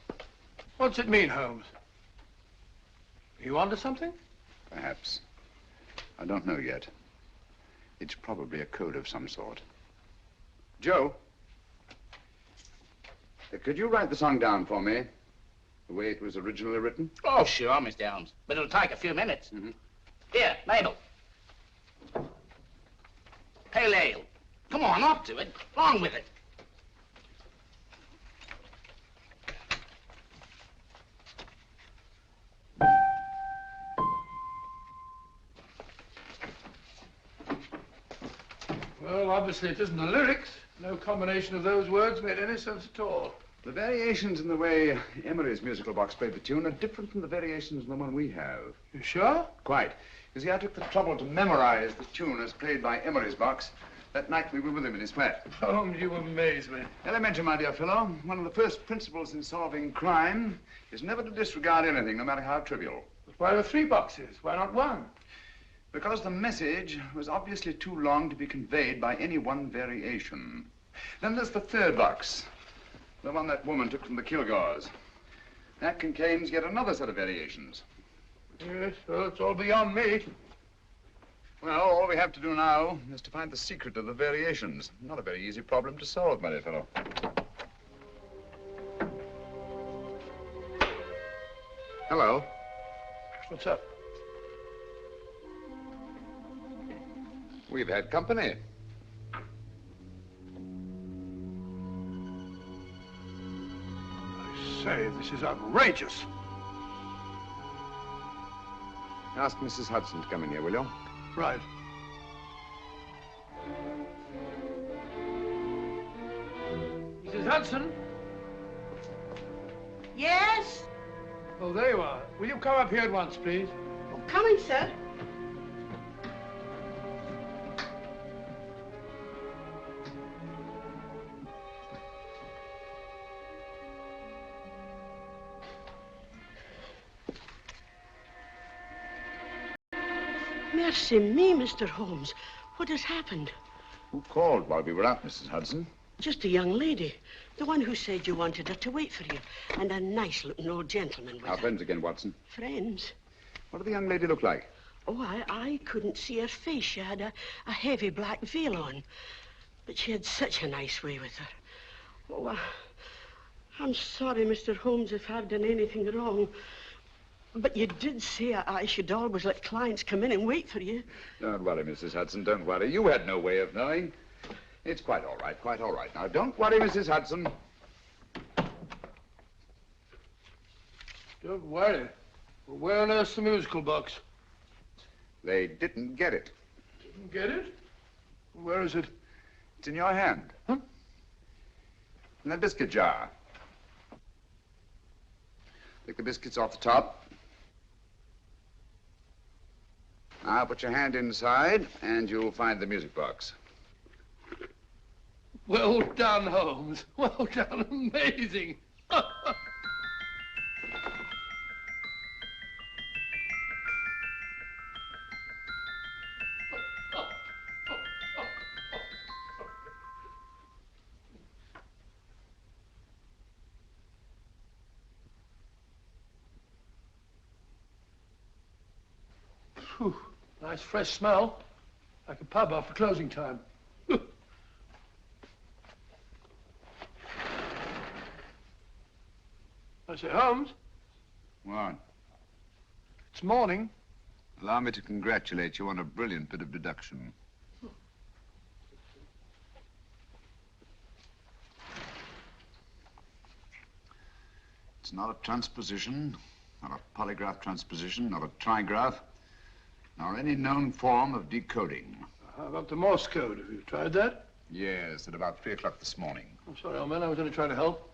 What's it mean, Holmes? Are you onto something? Perhaps. I don't know yet. It's probably a code of some sort. Joe, could you write the song down for me, the way it was originally written? Oh, sure, Mr. Holmes. But it'll take a few minutes. Mm-hmm. Here, Mabel. Pale ale. Come on, up to it. Along with it. Well, obviously it isn't the lyrics. No combination of those words made any sense at all. The variations in the way Emery's musical box played the tune are different from the variations in the one we have. You sure? Quite. You see, I took the trouble to memorize the tune as played by Emery's box that night we were with him in his flat. Holmes, you amaze me. Elementary, my dear fellow. One of the first principles in solving crime is never to disregard anything, no matter how trivial. But why are 3 boxes? Why not 1? Because the message was obviously too long to be conveyed by any one variation. Then there's the 3rd box, the one that woman took from the Kilgores. That contains yet another set of variations. Yes, well, it's all beyond me. Well, all we have to do now is to find the secret of the variations. Not a very easy problem to solve, my dear fellow. Hello. What's up? We've had company. I say, this is outrageous. Ask Mrs. Hudson to come in here, will you? Right. Mrs. Hudson? Yes? Oh, there you are. Will you come up here at once, please? Oh, coming, sir. Mercy me, Mr. Holmes. What has happened? Who called while we were out, Mrs. Hudson? Just a young lady. The one who said you wanted her to wait for you. And a nice-looking old gentleman with Our her. friends again, Watson. Friends? What did the young lady look like? Oh, I couldn't see her face. She had a heavy black veil on. But she had such a nice way with her. Oh, I'm sorry, Mr. Holmes, if I've done anything wrong. But you did say I should always let clients come in and wait for you. Don't worry, Mrs. Hudson, don't worry. You had no way of knowing. It's quite all right, quite all right. Now, don't worry, Mrs. Hudson. Don't worry. Well, where on earth's the musical box? They didn't get it. Didn't get it? Where is it? It's in your hand. Huh? In that biscuit jar. Take the biscuits off the top. Now put your hand inside, and you'll find the music box. Well done, Holmes. Well done. Amazing. Phew. Nice fresh smell. Like a pub after closing time. I say, Holmes. What? It's morning. Allow me to congratulate you on a brilliant bit of deduction. It's not a transposition, not a polygraph transposition, not a trigraph, nor any known form of decoding. How about the Morse code? Have you tried that? Yes, at about 3 o'clock this morning. I'm sorry, old man. I was only trying to help.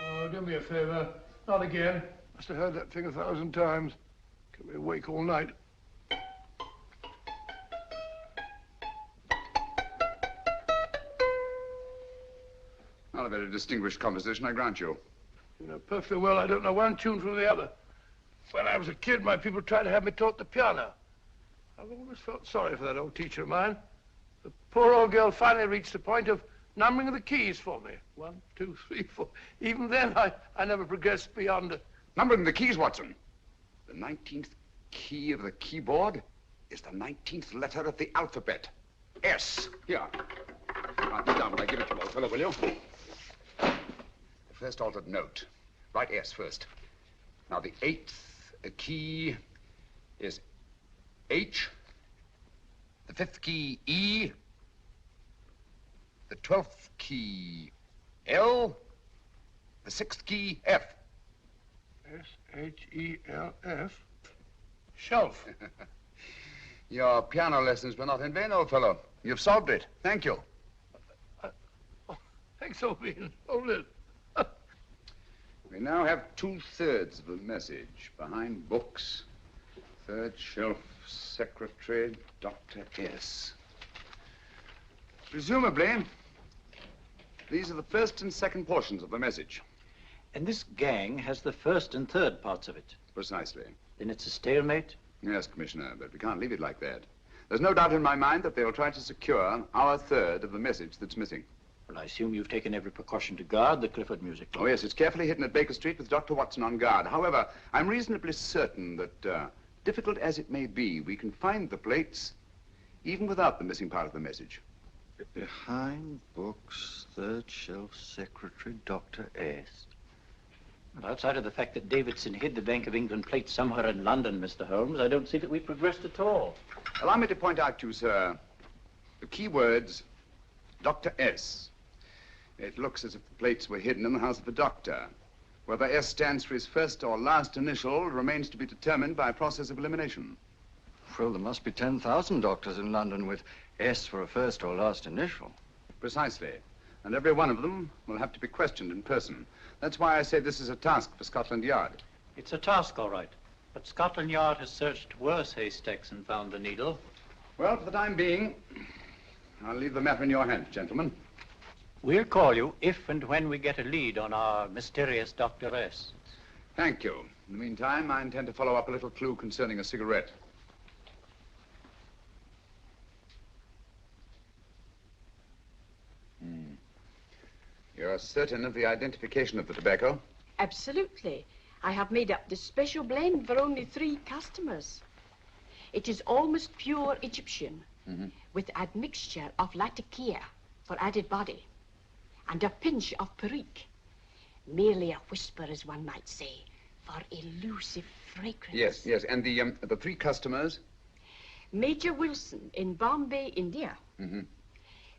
Oh, do me a favor. Not again. Must have heard that thing 1,000 times. Kept me awake all night. Not a very distinguished composition, I grant you. You know perfectly well I don't know one tune from the other. When I was a kid, my people tried to have me taught the piano. I've always felt sorry for that old teacher of mine. The poor old girl finally reached the point of numbering the keys for me. 1, 2, 3, 4. Even then, I never progressed beyond it. Numbering the keys, Watson. The 19th key of the keyboard is the 19th letter of the alphabet. S. Here. Write this down when I give it to you, old fellow, will you? The first altered note. Write S first. Now, the 8th key is H. The 5th key, E. The 12th key, L. The 6th key, F. S-H-E-L-F. Shelf. Your piano lessons were not in vain, old fellow. You've solved it. Thank you. Thanks, old bean. Hold it. We now have 2/3 of the message. Behind books, third shelf, secretary, Dr. S. Presumably, these are the first and second portions of the message. And this gang has the first and third parts of it. Precisely. Then it's a stalemate? Yes, Commissioner, but we can't leave it like that. There's no doubt in my mind that they'll try to secure our third of the message that's missing. Well, I assume you've taken every precaution to guard the Clifford music. Oh, yes, it's carefully hidden at Baker Street with Dr. Watson on guard. However, I'm reasonably certain that, difficult as it may be, we can find the plates even without the missing part of the message. Behind books, third shelf, secretary, Dr. S. Well, outside of the fact that Davidson hid the Bank of England plate somewhere in London, Mr. Holmes, I don't see that we've progressed at all. Allow me to point out to you, sir, the key words Dr. S. It looks as if the plates were hidden in the house of the doctor. Whether S stands for his first or last initial remains to be determined by a process of elimination. Well, there must be 10,000 doctors in London with S for a first or last initial. Precisely. And every one of them will have to be questioned in person. That's why I say this is a task for Scotland Yard. It's a task, all right. But Scotland Yard has searched worse haystacks and found the needle. Well, for the time being, I'll leave the matter in your hands, gentlemen. We'll call you if and when we get a lead on our mysterious Dr. S. Thank you. In the meantime, I intend to follow up a little clue concerning a cigarette. You're certain of the identification of the tobacco? Absolutely. I have made up this special blend for only 3 customers. It is almost pure Egyptian, with admixture of latakia for added body, and a pinch of perique. Merely a whisper, as one might say, for elusive fragrance. Yes. And the 3 customers? Major Wilson in Bombay, India.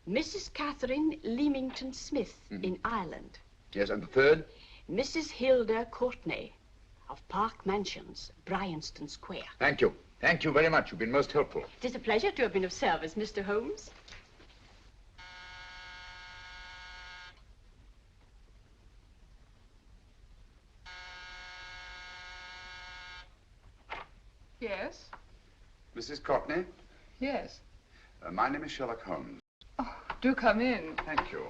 Mrs. Catherine Leamington Smith in Ireland. Yes, and the 3rd? Mrs. Hilda Courtney of Park Mansions, Bryanston Square. Thank you. Thank you very much. You've been most helpful. It is a pleasure to have been of service, Mr. Holmes. Yes? Mrs. Courtney? Yes. My name is Sherlock Holmes. Oh, do come in. Thank you.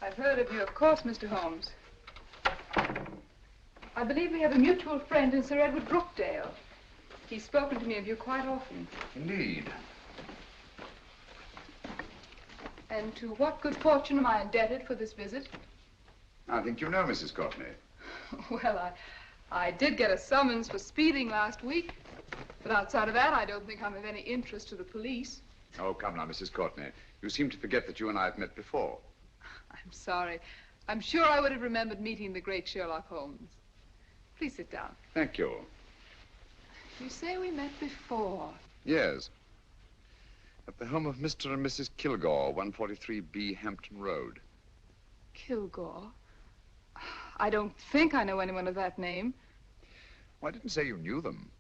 I've heard of you, of course, Mr. Holmes. I believe we have a mutual friend in Sir Edward Brookdale. He's spoken to me of you quite often. Indeed. And to what good fortune am I indebted for this visit? I think you know Mrs. Courtney. Well, I did get a summons for speeding last week. But outside of that, I don't think I'm of any interest to the police. Oh, come now, Mrs. Courtney. You seem to forget that you and I have met before. I'm sorry. I'm sure I would have remembered meeting the great Sherlock Holmes. Please sit down. Thank you. You say we met before. Yes. At the home of Mr. and Mrs. Kilgore, 143B Hampton Road. Kilgore? I don't think I know anyone of that name. Well, I didn't say you knew them.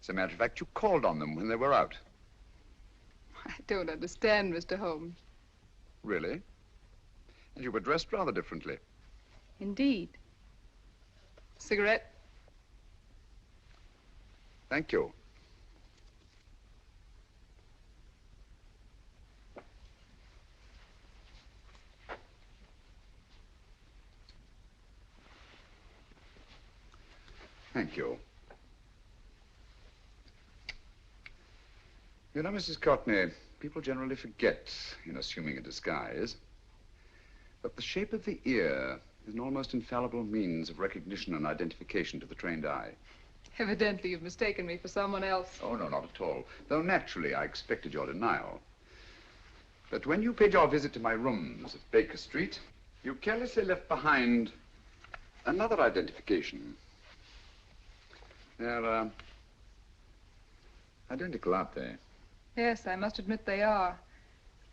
As a matter of fact, you called on them when they were out. I don't understand, Mr. Holmes. Really? And you were dressed rather differently. Indeed. Cigarette? Thank you. Thank you. You know, Mrs. Courtney, people generally forget, in assuming a disguise, that the shape of the ear is an almost infallible means of recognition and identification to the trained eye. Evidently, you've mistaken me for someone else. Oh, no, not at all. Though naturally, I expected your denial. But when you paid your visit to my rooms at Baker Street, you carelessly left behind another identification. They're, identical, aren't they? Yes, I must admit they are.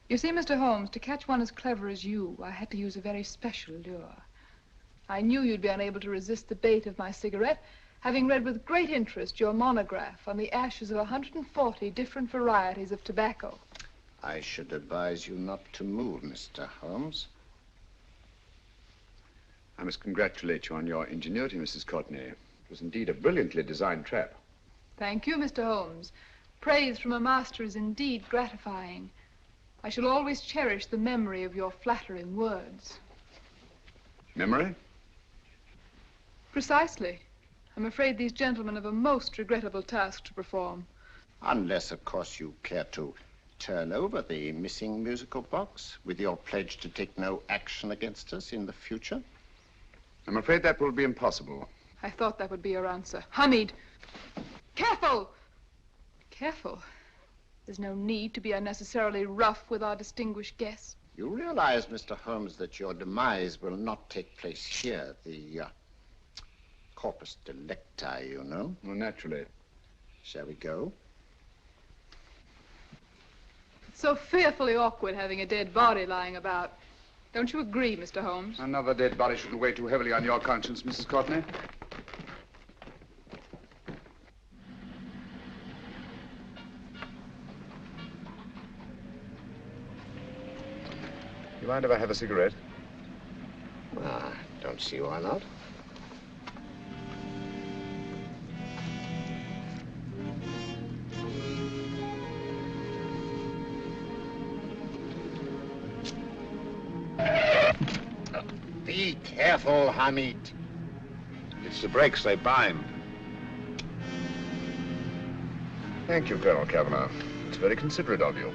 You see, Mr. Holmes, to catch one as clever as you, I had to use a very special lure. I knew you'd be unable to resist the bait of my cigarette, having read with great interest your monograph on the ashes of 140 different varieties of tobacco. I should advise you not to move, Mr. Holmes. I must congratulate you on your ingenuity, Mrs. Courtney. It was indeed a brilliantly designed trap. Thank you, Mr. Holmes. Praise from a master is indeed gratifying. I shall always cherish the memory of your flattering words. Memory? Precisely. I'm afraid these gentlemen have a most regrettable task to perform. Unless, of course, you care to turn over the missing musical box with your pledge to take no action against us in the future. I'm afraid that will be impossible. I thought that would be your answer. Hamid! Careful! Careful. There's no need to be unnecessarily rough with our distinguished guest. You realize, Mr. Holmes, that your demise will not take place here. The corpus delicti, you know. Well, naturally. Shall we go? It So fearfully awkward having a dead body lying about. Don't you agree, Mr. Holmes? Another dead body shouldn't weigh too heavily on your conscience, Mrs. Courtney. You mind if I have a cigarette? Ah, don't see why not. Be careful, Hamid. It's the brakes, they bind. Thank you, Colonel Kavanagh. It's very considerate of you.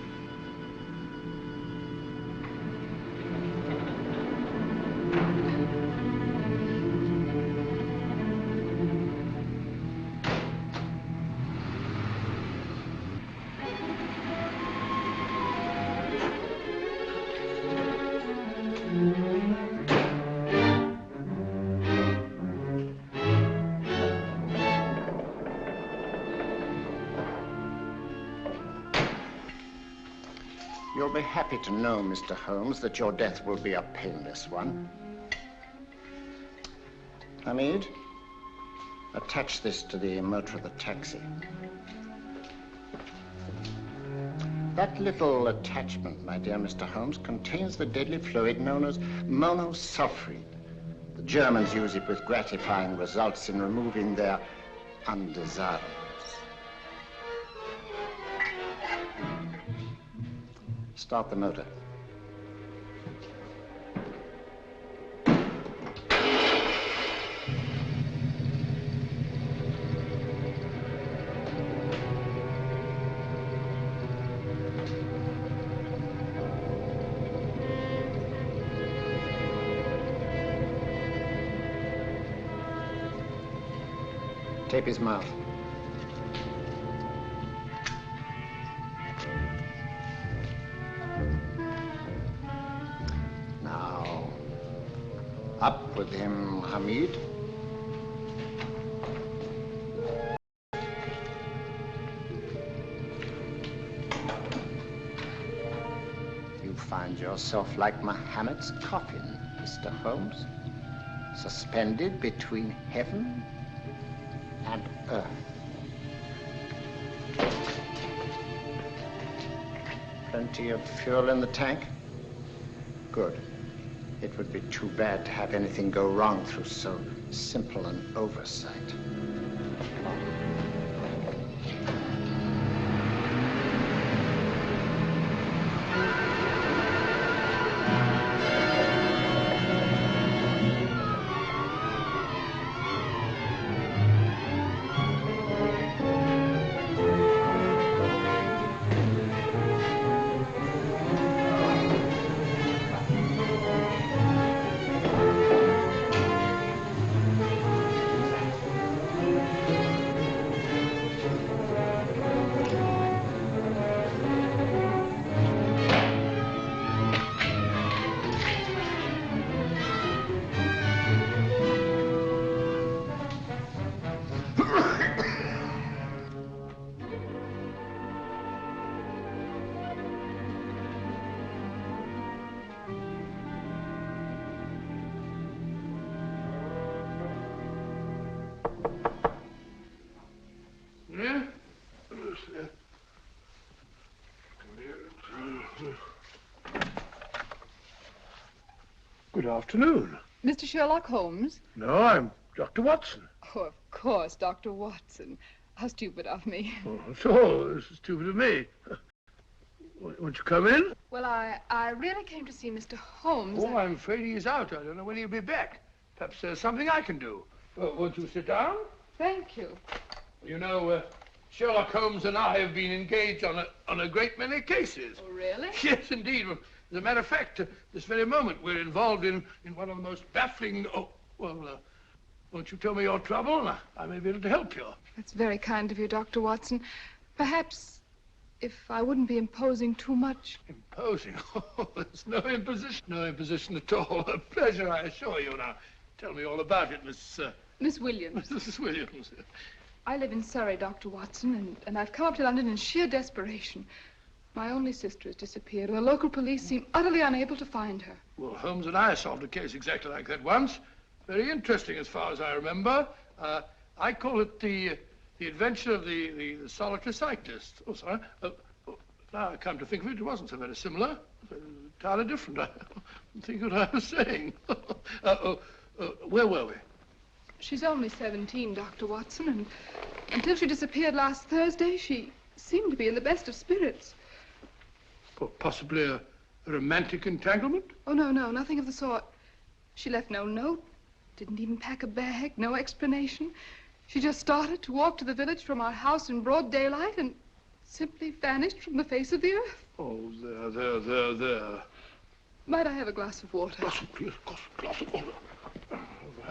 You'll be happy to know, Mr. Holmes, that your death will be a painless one. Hamid, attach this to the motor of the taxi. That little attachment, my dear Mr. Holmes, contains the deadly fluid known as monosulfide. The Germans use it with gratifying results in removing their undesirables. Start the motor. Tape his mouth. Now, up with him, Hamid. You find yourself like Muhammad's coffin, Mr. Holmes, suspended between heaven and earth. Plenty of fuel in the tank? Good. It would be too bad to have anything go wrong through so simple an oversight. Good afternoon. Mr. Sherlock Holmes? No, I'm Dr. Watson. Oh, of course, Dr. Watson. How stupid of me. Oh, so this is stupid of me. Won't you come in? Well, I really came to see Mr. Holmes. Oh, I'm afraid he's out. I don't know when he'll be back. Perhaps there's something I can do. Won't you sit down? Thank you. You know, Sherlock Holmes and I have been engaged on a great many cases. Oh, really? Yes, indeed. As a matter of fact, this very moment, we're involved in one of the most baffling... Oh, well, won't you tell me your trouble? I may be able to help you. That's very kind of you, Dr. Watson. Perhaps if I wouldn't be imposing too much. Imposing? Oh, there's no imposition. No imposition at all. A pleasure, I assure you. Now, tell me all about it, Miss Williams. Mrs. Williams. I live in Surrey, Dr. Watson, and I've come up to London in sheer desperation. My only sister has disappeared, and the local police seem utterly unable to find her. Well, Holmes and I solved a case exactly like that once. Very interesting as far as I remember. I call it the adventure of the solitary cyclist. Oh, sorry. Now I come to think of it, it wasn't so very similar. Entirely different. I don't think what I was saying. Where were we? She's only 17, Dr. Watson, and until she disappeared last Thursday, she seemed to be in the best of spirits. Possibly a romantic entanglement? Oh, no, nothing of the sort. She left no note, didn't even pack a bag, no explanation. She just started to walk to the village from our house in broad daylight and simply vanished from the face of the earth. Oh, there. Might I have a glass of water? Glass of water.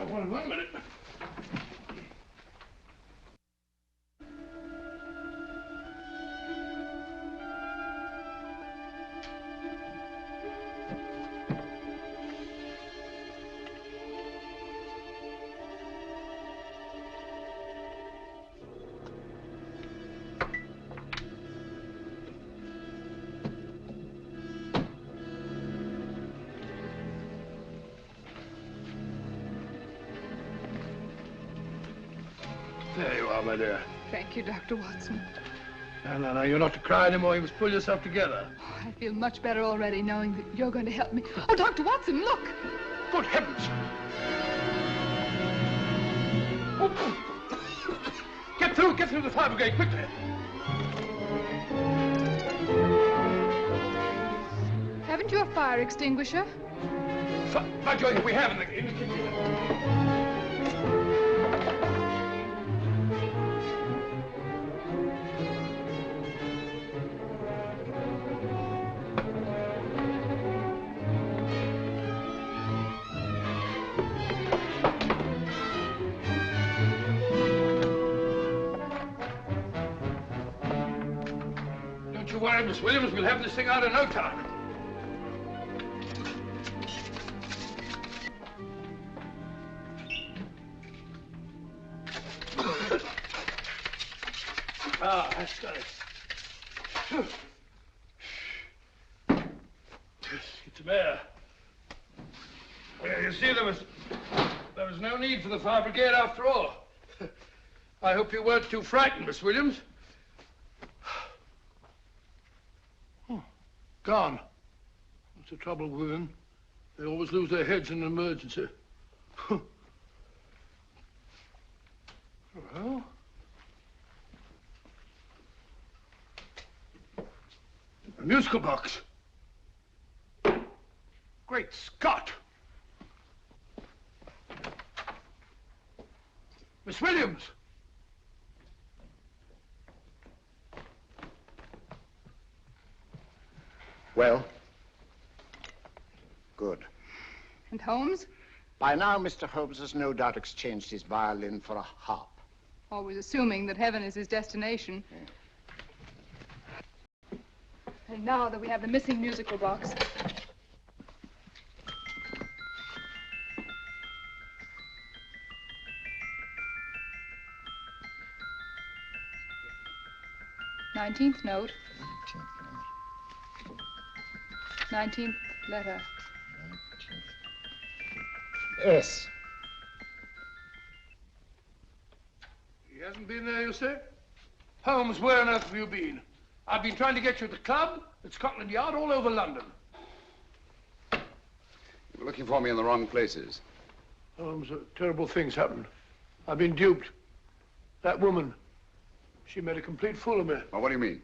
One minute. There you are, my dear. Thank you, Dr. Watson. No, you're not to cry anymore. You must pull yourself together. Oh, I feel much better already knowing that you're going to help me. Oh, Dr. Watson, look! Good heavens! Get through the fire brigade, quickly! Haven't you a fire extinguisher? By George, we have in the kitchen. Don't you worry, Miss Williams. We'll have this thing out in no time. That's got it. Get some air. Well, you see, there was no need for the fire brigade after all. I hope you weren't too frightened, Miss Williams. Oh, gone. That's the trouble with women. They always lose their heads in an emergency. Well... a musical box. Great Scott! Miss Williams! Well? Good. And Holmes? By now, Mr. Holmes has no doubt exchanged his violin for a harp. Always assuming that heaven is his destination. Yeah. And now that we have the missing musical box. Nineteenth note. 19th letter. S. He hasn't been there, you say? Holmes, where on earth have you been? I've been trying to get you at the club, at Scotland Yard, all over London. You were looking for me in the wrong places. Holmes, terrible things happened. I've been duped. That woman, she made a complete fool of me. Well, what do you mean?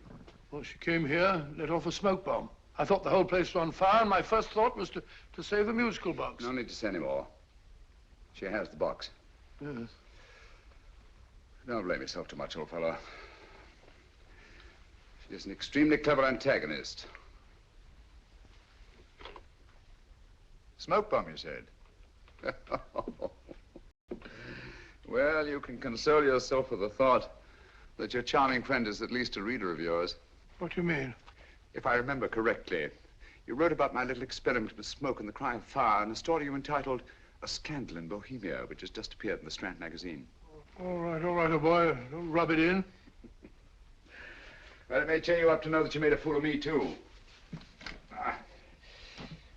Well, she came here, let off a smoke bomb. I thought the whole place was on fire, and my first thought was to save the musical box. No need to say any more. She has the box. Yes. Don't blame yourself too much, old fellow. She's an extremely clever antagonist. Smoke bomb, you said? Well, you can console yourself with the thought that your charming friend is at least a reader of yours. What do you mean? If I remember correctly, you wrote about my little experiment with smoke and the cry of fire in a story you entitled A Scandal in Bohemia, which has just appeared in the Strand magazine. All right, old boy. Don't rub it in. Well, it may cheer you up to know that you made a fool of me, too.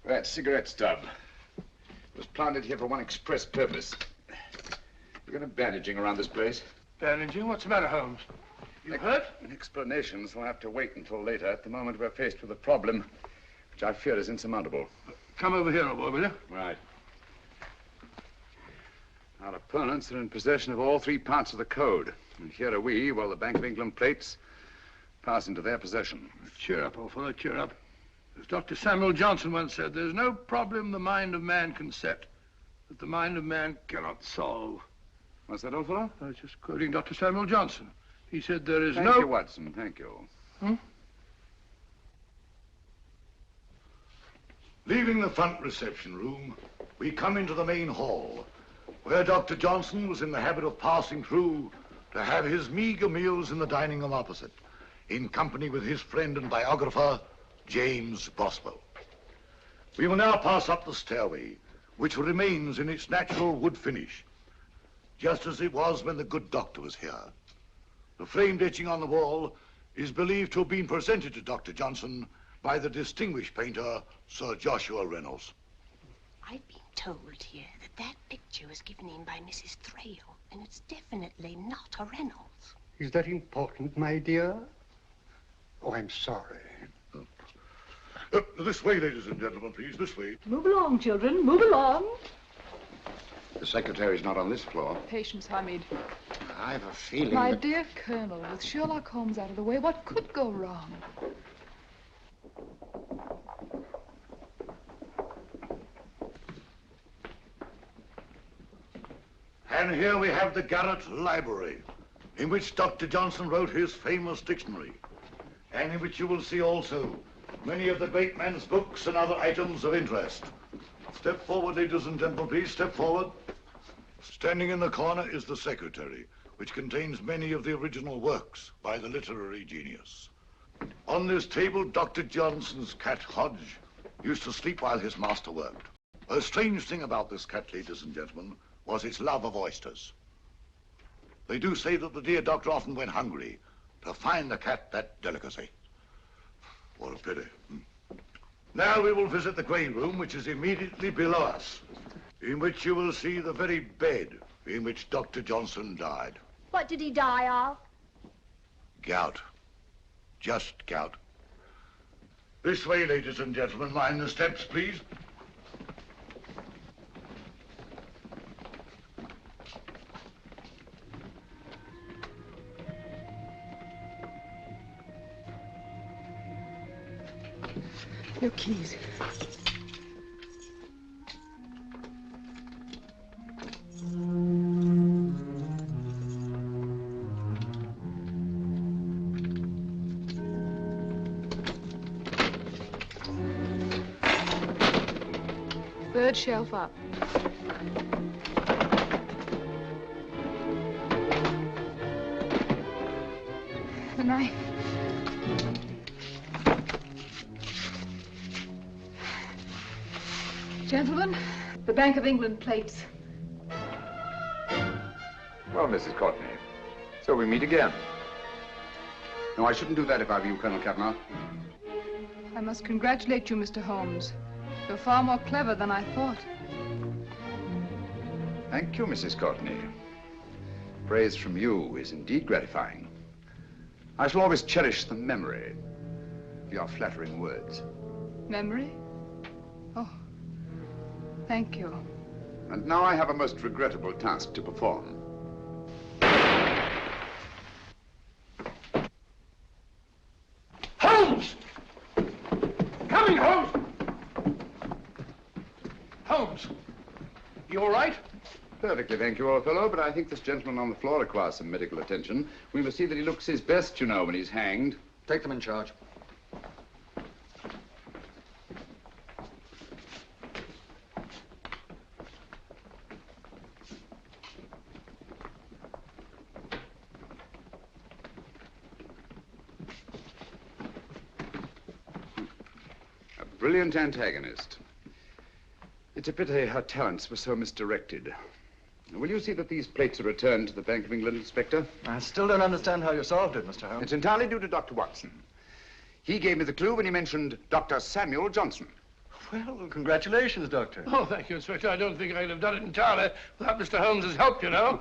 That cigarette stub was planted here for one express purpose. You're going to bandaging around this place. Bandaging? What's the matter, Holmes? You hurt? Explanations will have to wait until later. At the moment, we're faced with a problem which I fear is insurmountable. Come over here, old boy, will you? Right. Our opponents are in possession of all three parts of the code. And here are we, while the Bank of England plates pass into their possession. Cheer up, old fellow, cheer up. As Dr. Samuel Johnson once said, there's no problem the mind of man can set that the mind of man cannot solve. What's that, old fellow? I was just quoting Dr. Samuel Johnson. He said there is Thank you, Watson. Thank you. Leaving the front reception room, we come into the main hall, where Dr. Johnson was in the habit of passing through to have his meager meals in the dining room opposite, in company with his friend and biographer, James Boswell. We will now pass up the stairway, which remains in its natural wood finish, just as it was when the good doctor was here. The framed etching on the wall is believed to have been presented to Dr. Johnson by the distinguished painter, Sir Joshua Reynolds. I've been told here that picture was given in by Mrs. Thrale, and it's definitely not a Reynolds. Is that important, my dear? Oh, I'm sorry. This way, ladies and gentlemen, please, this way. Move along, children, move along. The secretary's not on this floor. Patience, Hamid. I have a feeling My that... dear Colonel, with Sherlock Holmes out of the way, what could go wrong? And here we have the Garrett Library, in which Dr. Johnson wrote his famous dictionary, and in which you will see also many of the great man's books and other items of interest. Step forward, ladies and gentlemen, please, step forward. Standing in the corner is the secretary, which contains many of the original works by the literary genius. On this table, Dr. Johnson's cat, Hodge, used to sleep while his master worked. A strange thing about this cat, ladies and gentlemen, was its love of oysters. They do say that the dear doctor often went hungry to find the cat that delicacy. What a pity. Now we will visit the grain room, which is immediately below us, in which you will see the very bed in which Dr. Johnson died. What did he die of? Gout. Just gout. This way, ladies and gentlemen. Mind the steps, please. Your keys. Third shelf up. The knife. Gentlemen, the Bank of England plates. Well, Mrs. Courtney, so we meet again. No, I shouldn't do that if I were you, Colonel Cavanaugh. I must congratulate you, Mr. Holmes. You're far more clever than I thought. Thank you, Mrs. Courtney. Praise from you is indeed gratifying. I shall always cherish the memory of your flattering words. Memory? Oh, thank you. And now I have a most regrettable task to perform. Holmes! Coming, Holmes! Holmes, you all right? Perfectly, thank you, old fellow, but I think this gentleman on the floor requires some medical attention. We must see that he looks his best, you know, when he's hanged. Take them in charge. A brilliant antagonist. It's a pity her talents were so misdirected. Will you see that these plates are returned to the Bank of England, Inspector? I still don't understand how you solved it, Mr. Holmes. It's entirely due to Dr. Watson. He gave me the clue when he mentioned Dr. Samuel Johnson. Well, congratulations, Doctor. Oh, thank you, Inspector. I don't think I could have done it entirely without Mr. Holmes's help, you know.